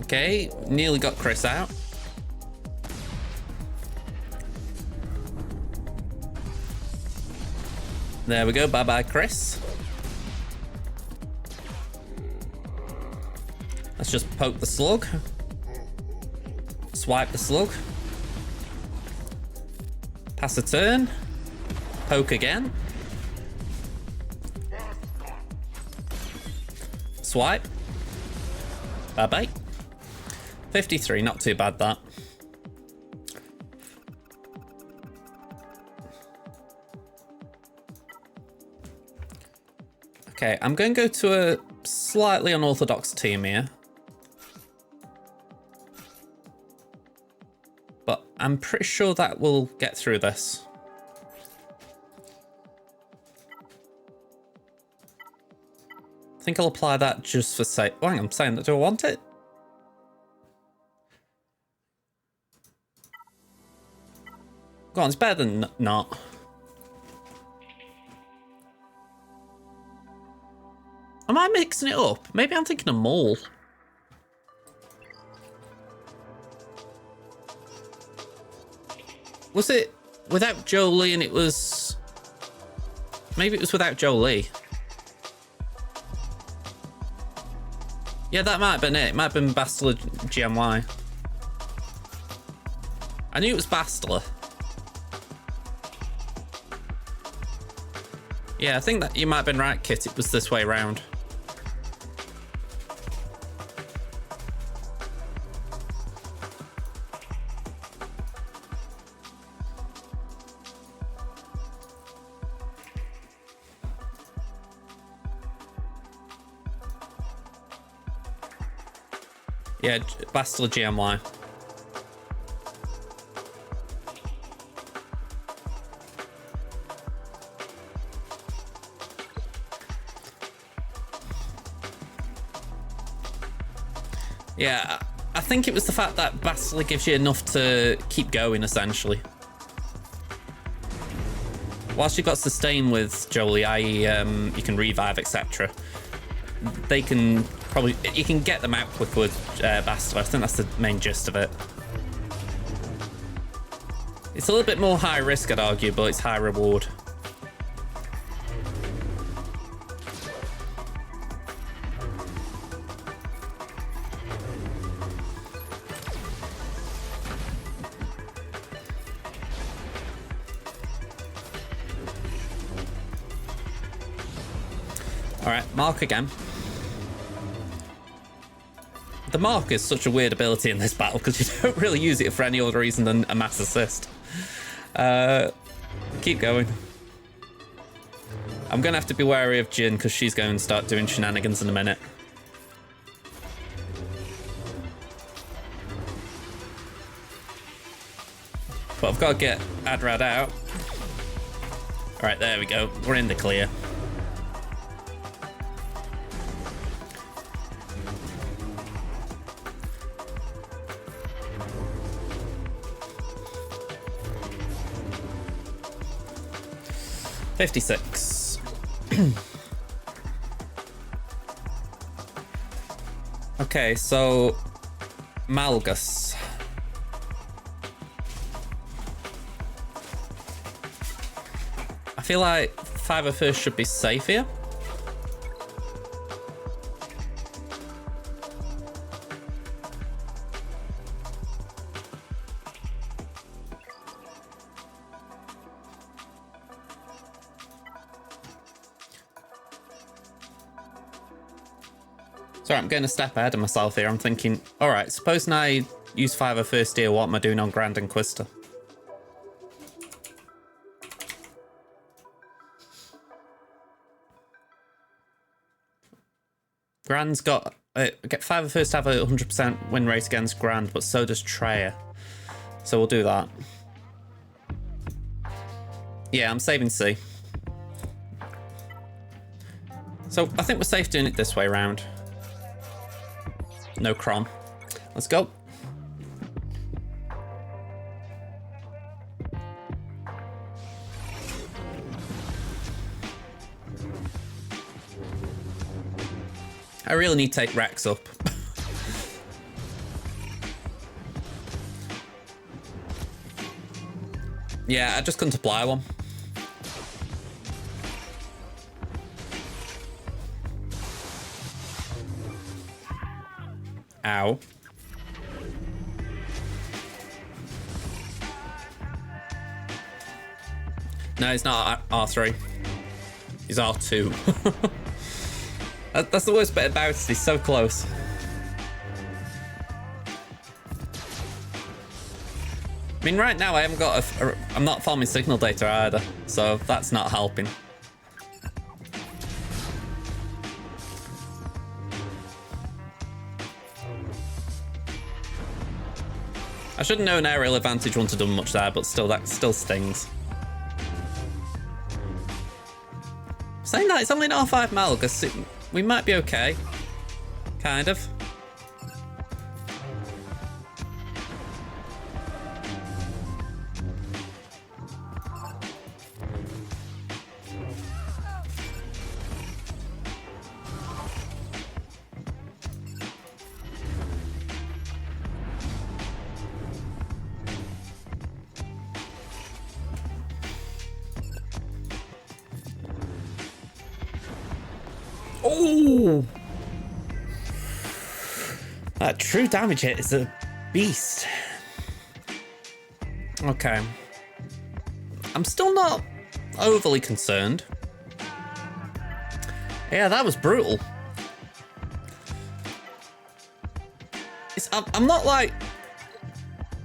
Okay, nearly got Chris out. There we go, bye-bye, Chris. Let's just poke the slug. Swipe the slug. Pass a turn. Poke again. Swipe. Bye-bye. 53, not too bad that. Okay, I'm going to go to a slightly unorthodox team here. But I'm pretty sure that will get through this. I think I'll apply that just for sake. Oh, hang on, I'm saying that, do I want it? Go on, it's better than not. Am I mixing it up? Maybe I'm thinking of Maul. Was it without Jolie and it was... Maybe it was without Jolie. Yeah, that might have been it. It might have been Bastila GMY. I knew it was Bastila. Yeah, I think that you might have been right, Kit. It was this way round. Yeah, Bastila GMY. Yeah, I think it was the fact that Bastila gives you enough to keep going, essentially. Whilst you've got sustain with Jolie, i.e. you can revive, etc. They can probably... You can get them out quick with Bastila. I think that's the main gist of it. It's a little bit more high risk, I'd argue, but it's high reward. Alright, Mark again. The Mark is such a weird ability in this battle because you don't really use it for any other reason than a mass assist. Keep going. I'm going to have to be wary of Jin because she's going to start doing shenanigans in a minute. But I've got to get Adrad out. Alright, there we go. We're in the clear. $56. Okay, so Malgus. I feel like 501st should be safe here. Sorry, I'm getting a step ahead of myself here. I'm thinking, all right, supposing I use 501st here, what am I doing on Grand Inquisitor? Grand's got... get 501st to have a 100% win rate against Grand, but so does Treya. So we'll do that. Yeah, I'm saving C. So I think we're safe doing it this way round. No Crom. Let's go. I really need to take Rex up. Yeah, I just couldn't apply one. Ow. No, he's not R3. He's R2. That's the worst bit about it. He's so close. I mean, right now I haven't got I'm not farming signal data either, so that's not helping. I should have known aerial advantage wouldn't have done much there, but still, that still stings. Saying that, it's only an R5 Malgus. We might be okay. Kind of. Oh! That true damage hit is a beast. Okay. I'm still not overly concerned. Yeah, that was brutal. I'm not like...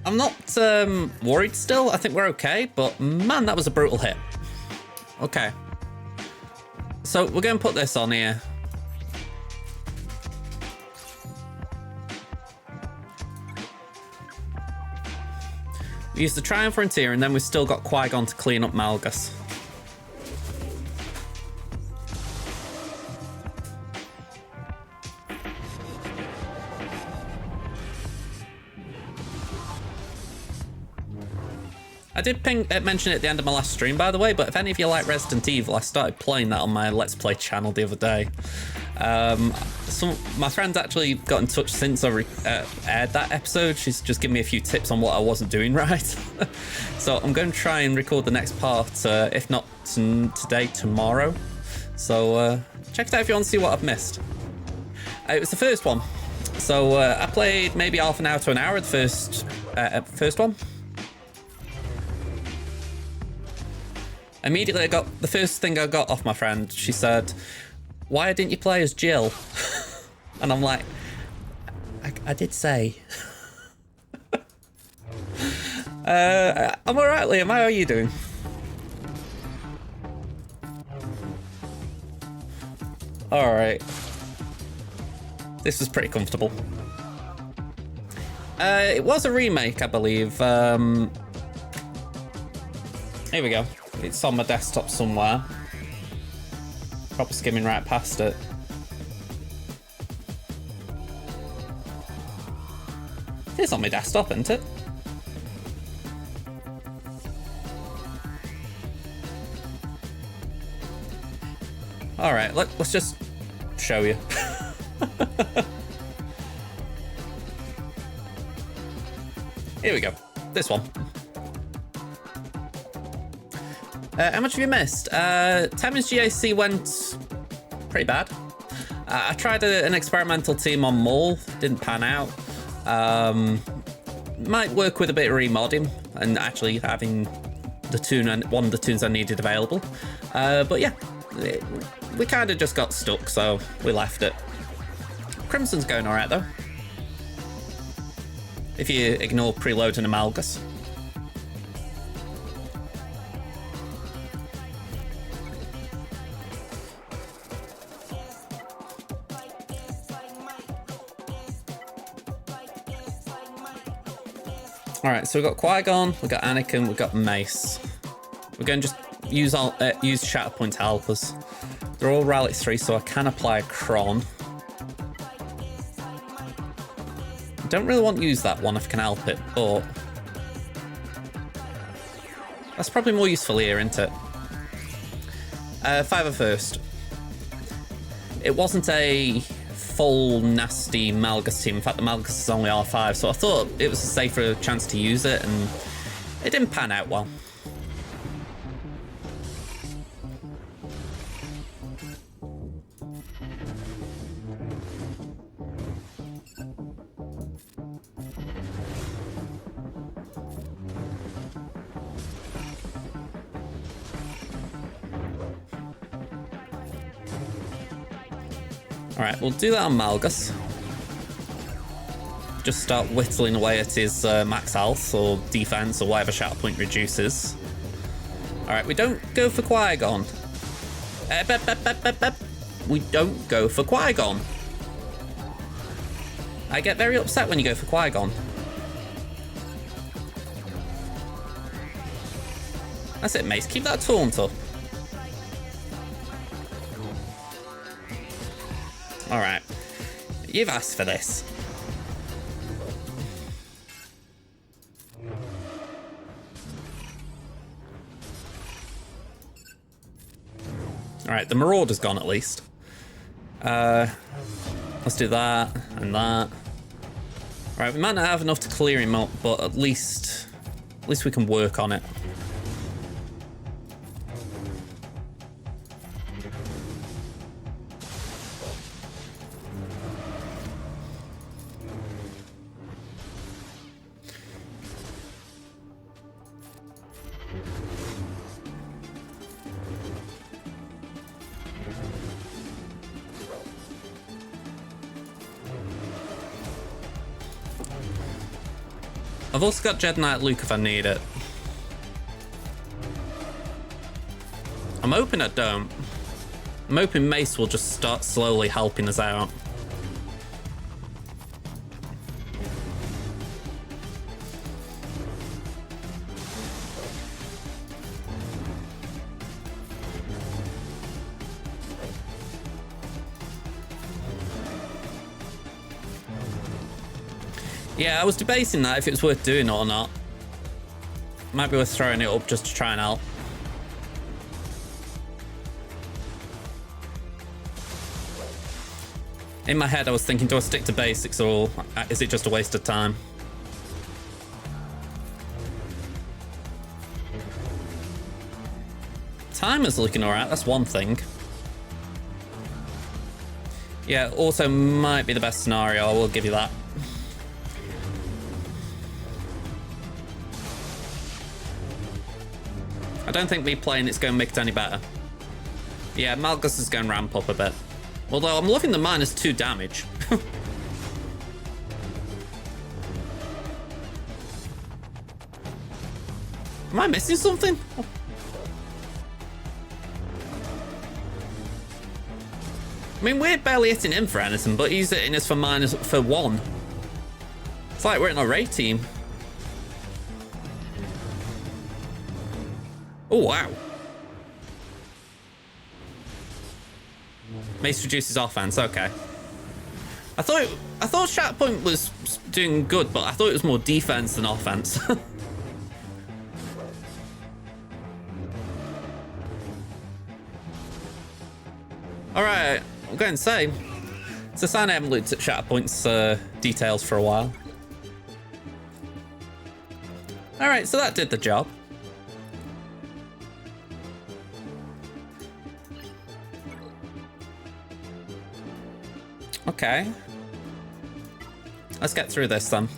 I'm not worried still. I think we're okay, but man, that was a brutal hit. Okay. So we're going to put this on here. We use the Triumph Frontier, and then we've still got Qui-Gon to clean up Malgus. I did mention it at the end of my last stream, by the way, but if any of you like Resident Evil, I started playing that on my Let's Play channel the other day. My friend actually got in touch since I aired that episode. She's just given me a few tips on what I wasn't doing right. So I'm going to try and record the next part, if not today, tomorrow. So check it out if you want to see what I've missed. It was the first one. So I played maybe half an hour to an hour of the first one. Immediately, the first thing I got off my friend, she said, "Why didn't you play as Jill?" And I'm like, I did say. I'm alright, Liam. How are you doing? Alright. This was pretty comfortable. It was a remake, I believe. Here we go. It's on my desktop somewhere. Probably skimming right past it. It is on my desktop, isn't it? Alright, let's just show you. Here we go. This one. How much have you missed? Temmin's GAC went pretty bad. I tried an experimental team on Maul, didn't pan out. Might work with a bit of remodding and actually having one of the tunes I needed available. But yeah, we kind of just got stuck, so we left it. Crimson's going alright though, if you ignore preloading a Malgus. Alright, so we've got Qui-Gon, we've got Anakin, we've got Mace. We're going to just use Shatterpoint to help us. They're all Relic 3, so I can apply a Cron. I don't really want to use that one if I can help it, but that's probably more useful here, isn't it? 5 first. It wasn't a full nasty Malgus team. In fact, the Malgus is only R5, so I thought it was a safer chance to use it, and it didn't pan out well. Alright, we'll do that on Malgus. Just start whittling away at his max health or defense or whatever Shatterpoint reduces. Alright, we don't go for Qui-Gon. We don't go for Qui-Gon. I get very upset when you go for Qui-Gon. That's it, Mace. Keep that taunt up. Alright. You've asked for this. Alright, the Marauder's gone at least. Let's do that and that. Alright, we might not have enough to clear him up, but at least we can work on it. I've also got Jedi Knight Luke if I need it. I'm hoping I don't. I'm hoping Mace will just start slowly helping us out. Yeah, I was debating that if it was worth doing or not. Might be worth throwing it up just to try and help. In my head, I was thinking, do I stick to basics or is it just a waste of time? Timer's looking alright, that's one thing. Yeah, also might be the best scenario, I will give you that. I don't think me playing it's going to make it any better. Yeah, Malgus is going to ramp up a bit. Although I'm loving the -2 damage. Am I missing something? I mean, we're barely hitting him for anything, but he's hitting us for -1. It's like we're in a raid team. Oh, wow. Mace reduces offense, okay. I thought Shatterpoint was doing good, but I thought it was more defense than offense. Alright, I'm going to say, it's a sign I haven't looked at Shatterpoint's details for a while. Alright, so that did the job. Okay. Let's get through this then.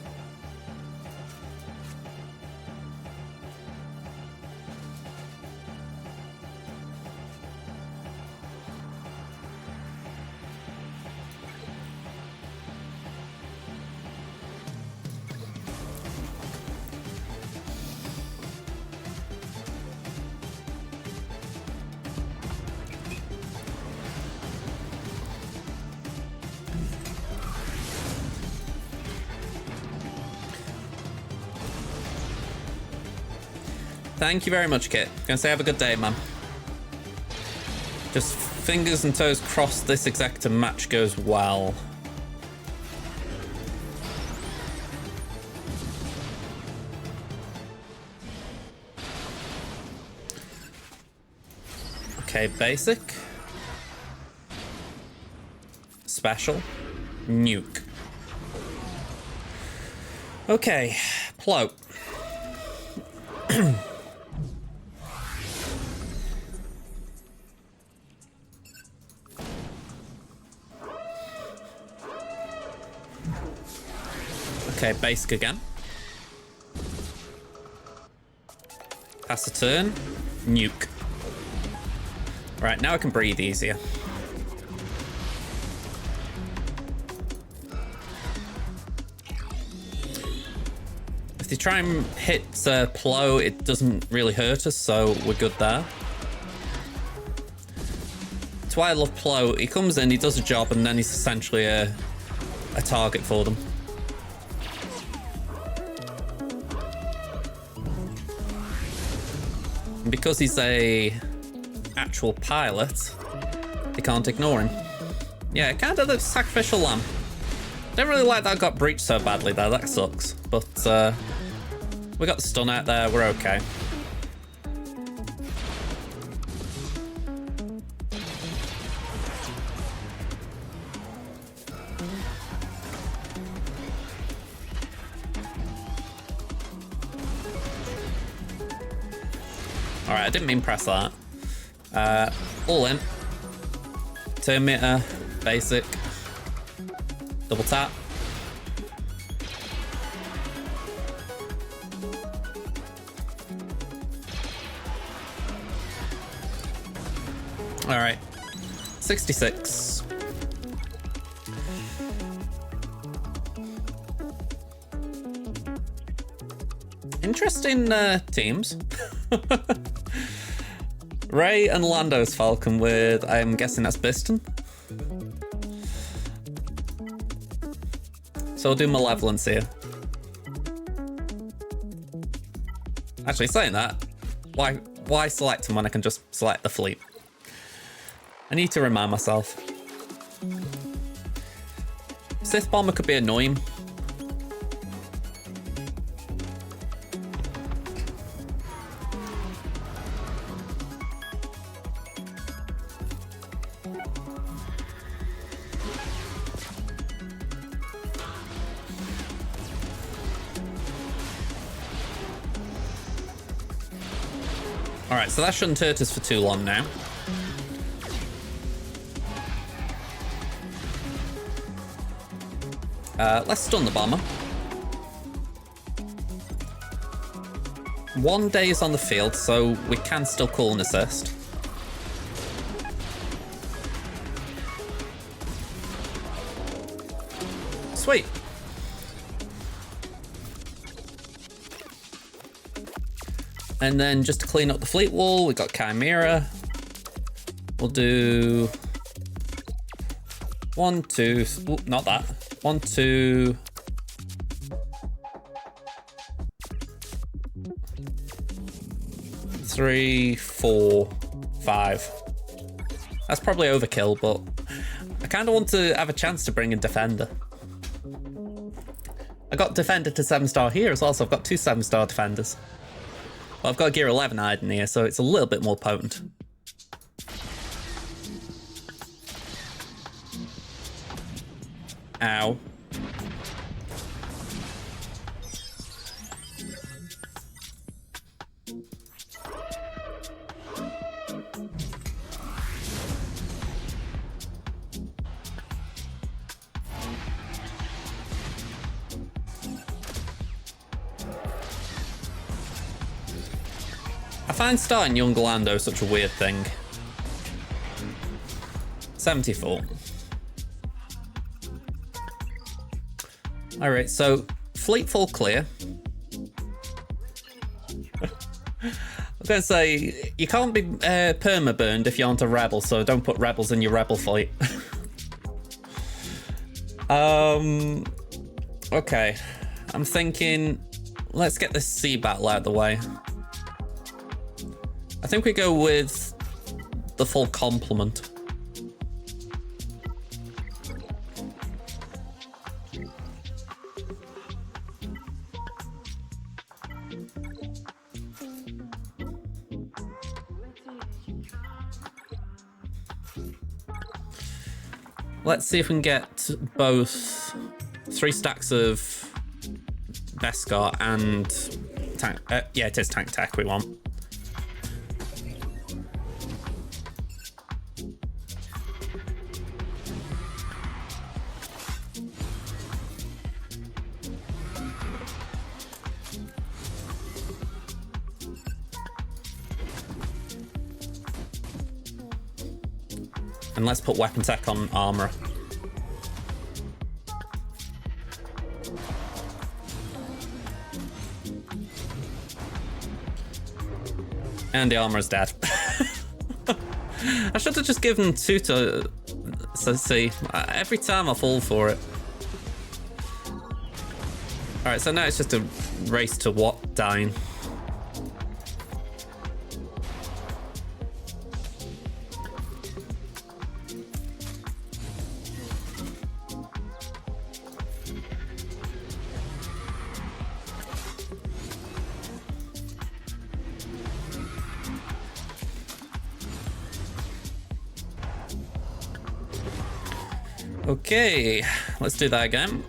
Thank you very much, Kit. Gonna say have a good day, man. Just fingers and toes crossed this executive match goes well. Okay, basic. Special. Nuke. Okay, Plo. Okay, basic again. Pass the turn. Nuke. Right, now I can breathe easier. If they try and hit Plo, it doesn't really hurt us, so we're good there. That's why I love Plo. He comes in, he does a job, and then he's essentially a target for them. And because he's a actual pilot, they can't ignore him. Yeah, kind of the sacrificial lamb. Don't really like that I got breached so badly though, that sucks. But we got the stun out there, we're okay. Alright, I didn't mean press that. All in. Turn meter, basic. Double tap. Alright. 66. Interesting teams. Ray and Lando's Falcon with, I'm guessing that's Biston. So I'll do Malevolence here. Actually, saying that, why select them when I can just select the fleet? I need to remind myself. Sith Bomber could be annoying. Alright, so that shouldn't hurt us for too long now. Let's stun the bomber. 1 day is on the field, so we can still call an assist. Sweet. And then just to clean up the fleet wall, we got Chimera. We'll do 1, 2, not that. 1, 2. 3, 4, 5. That's probably overkill, but I kind of want to have a chance to bring in Defender. I got Defender to 7-star here as well, so I've got 2 7-star Defenders. Well, I've got Gear 11 hiding here, so it's a little bit more potent. Ow. I find starting young Lando such a weird thing. 74. Alright, so fleet full clear. I was gonna say, you can't be perma-burned if you aren't a rebel, so don't put rebels in your rebel fleet. Okay. I'm thinking, let's get this sea battle out of the way. I think we go with the full complement. Let's see if we can get both 3 stacks of Beskar and tank. Yeah, it is tank tech we want. And let's put weapon tech on armor. And the armor is dead. I should have just given 2 to see. Every time I fall for it. Alright, so now it's just a race to what? Dying. Okay, let's do that again.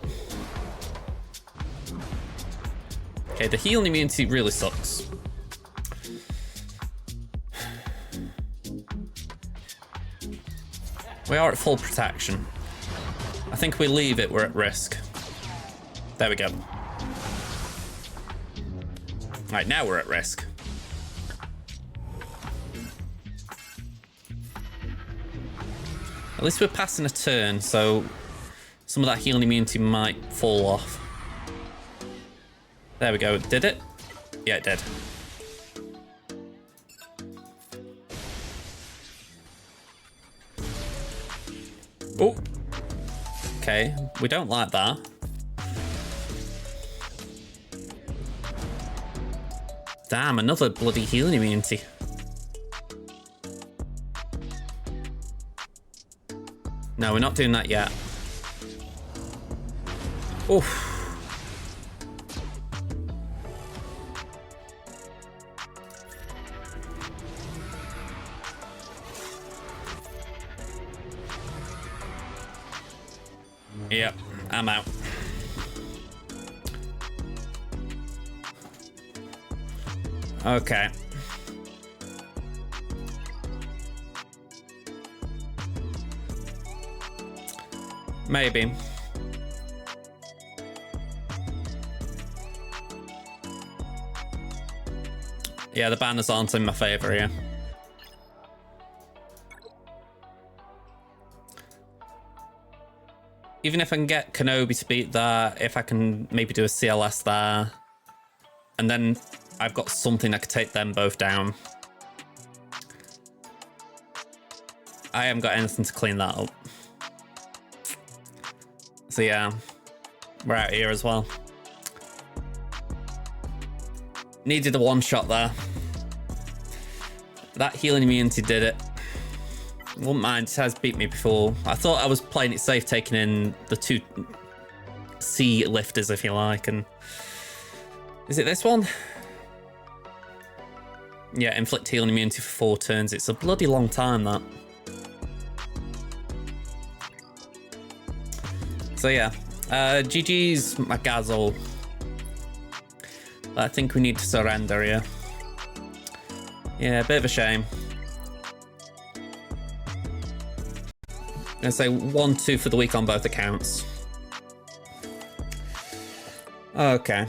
Okay, the healing immunity really sucks. We are at full protection. I think we leave it, we're at risk. There we go. Right, now we're at risk. At least we're passing a turn, so some of that healing immunity might fall off. There we go. Did it? Yeah, it did. Oh. Okay, we don't like that. Damn, another bloody healing immunity. No, we're not doing that yet. Oof. Yep, I'm out. Okay. Maybe. Yeah, the banners aren't in my favor here. Even if I can get Kenobi to beat that, if I can maybe do a CLS there, and then I've got something that could take them both down. I haven't got anything to clean that up. So yeah, we're out here as well. Needed a one shot there. That healing immunity did it. Wouldn't mind, it has beat me before. I thought I was playing it safe, taking in the 2 C lifters, if you like, and... Is it this one? Yeah, inflict healing immunity for 4 turns. It's a bloody long time, that. So yeah, GG's Mągązo. I think we need to surrender here. Yeah, a bit of a shame. I'm gonna say 1-2 for the week on both accounts. Okay.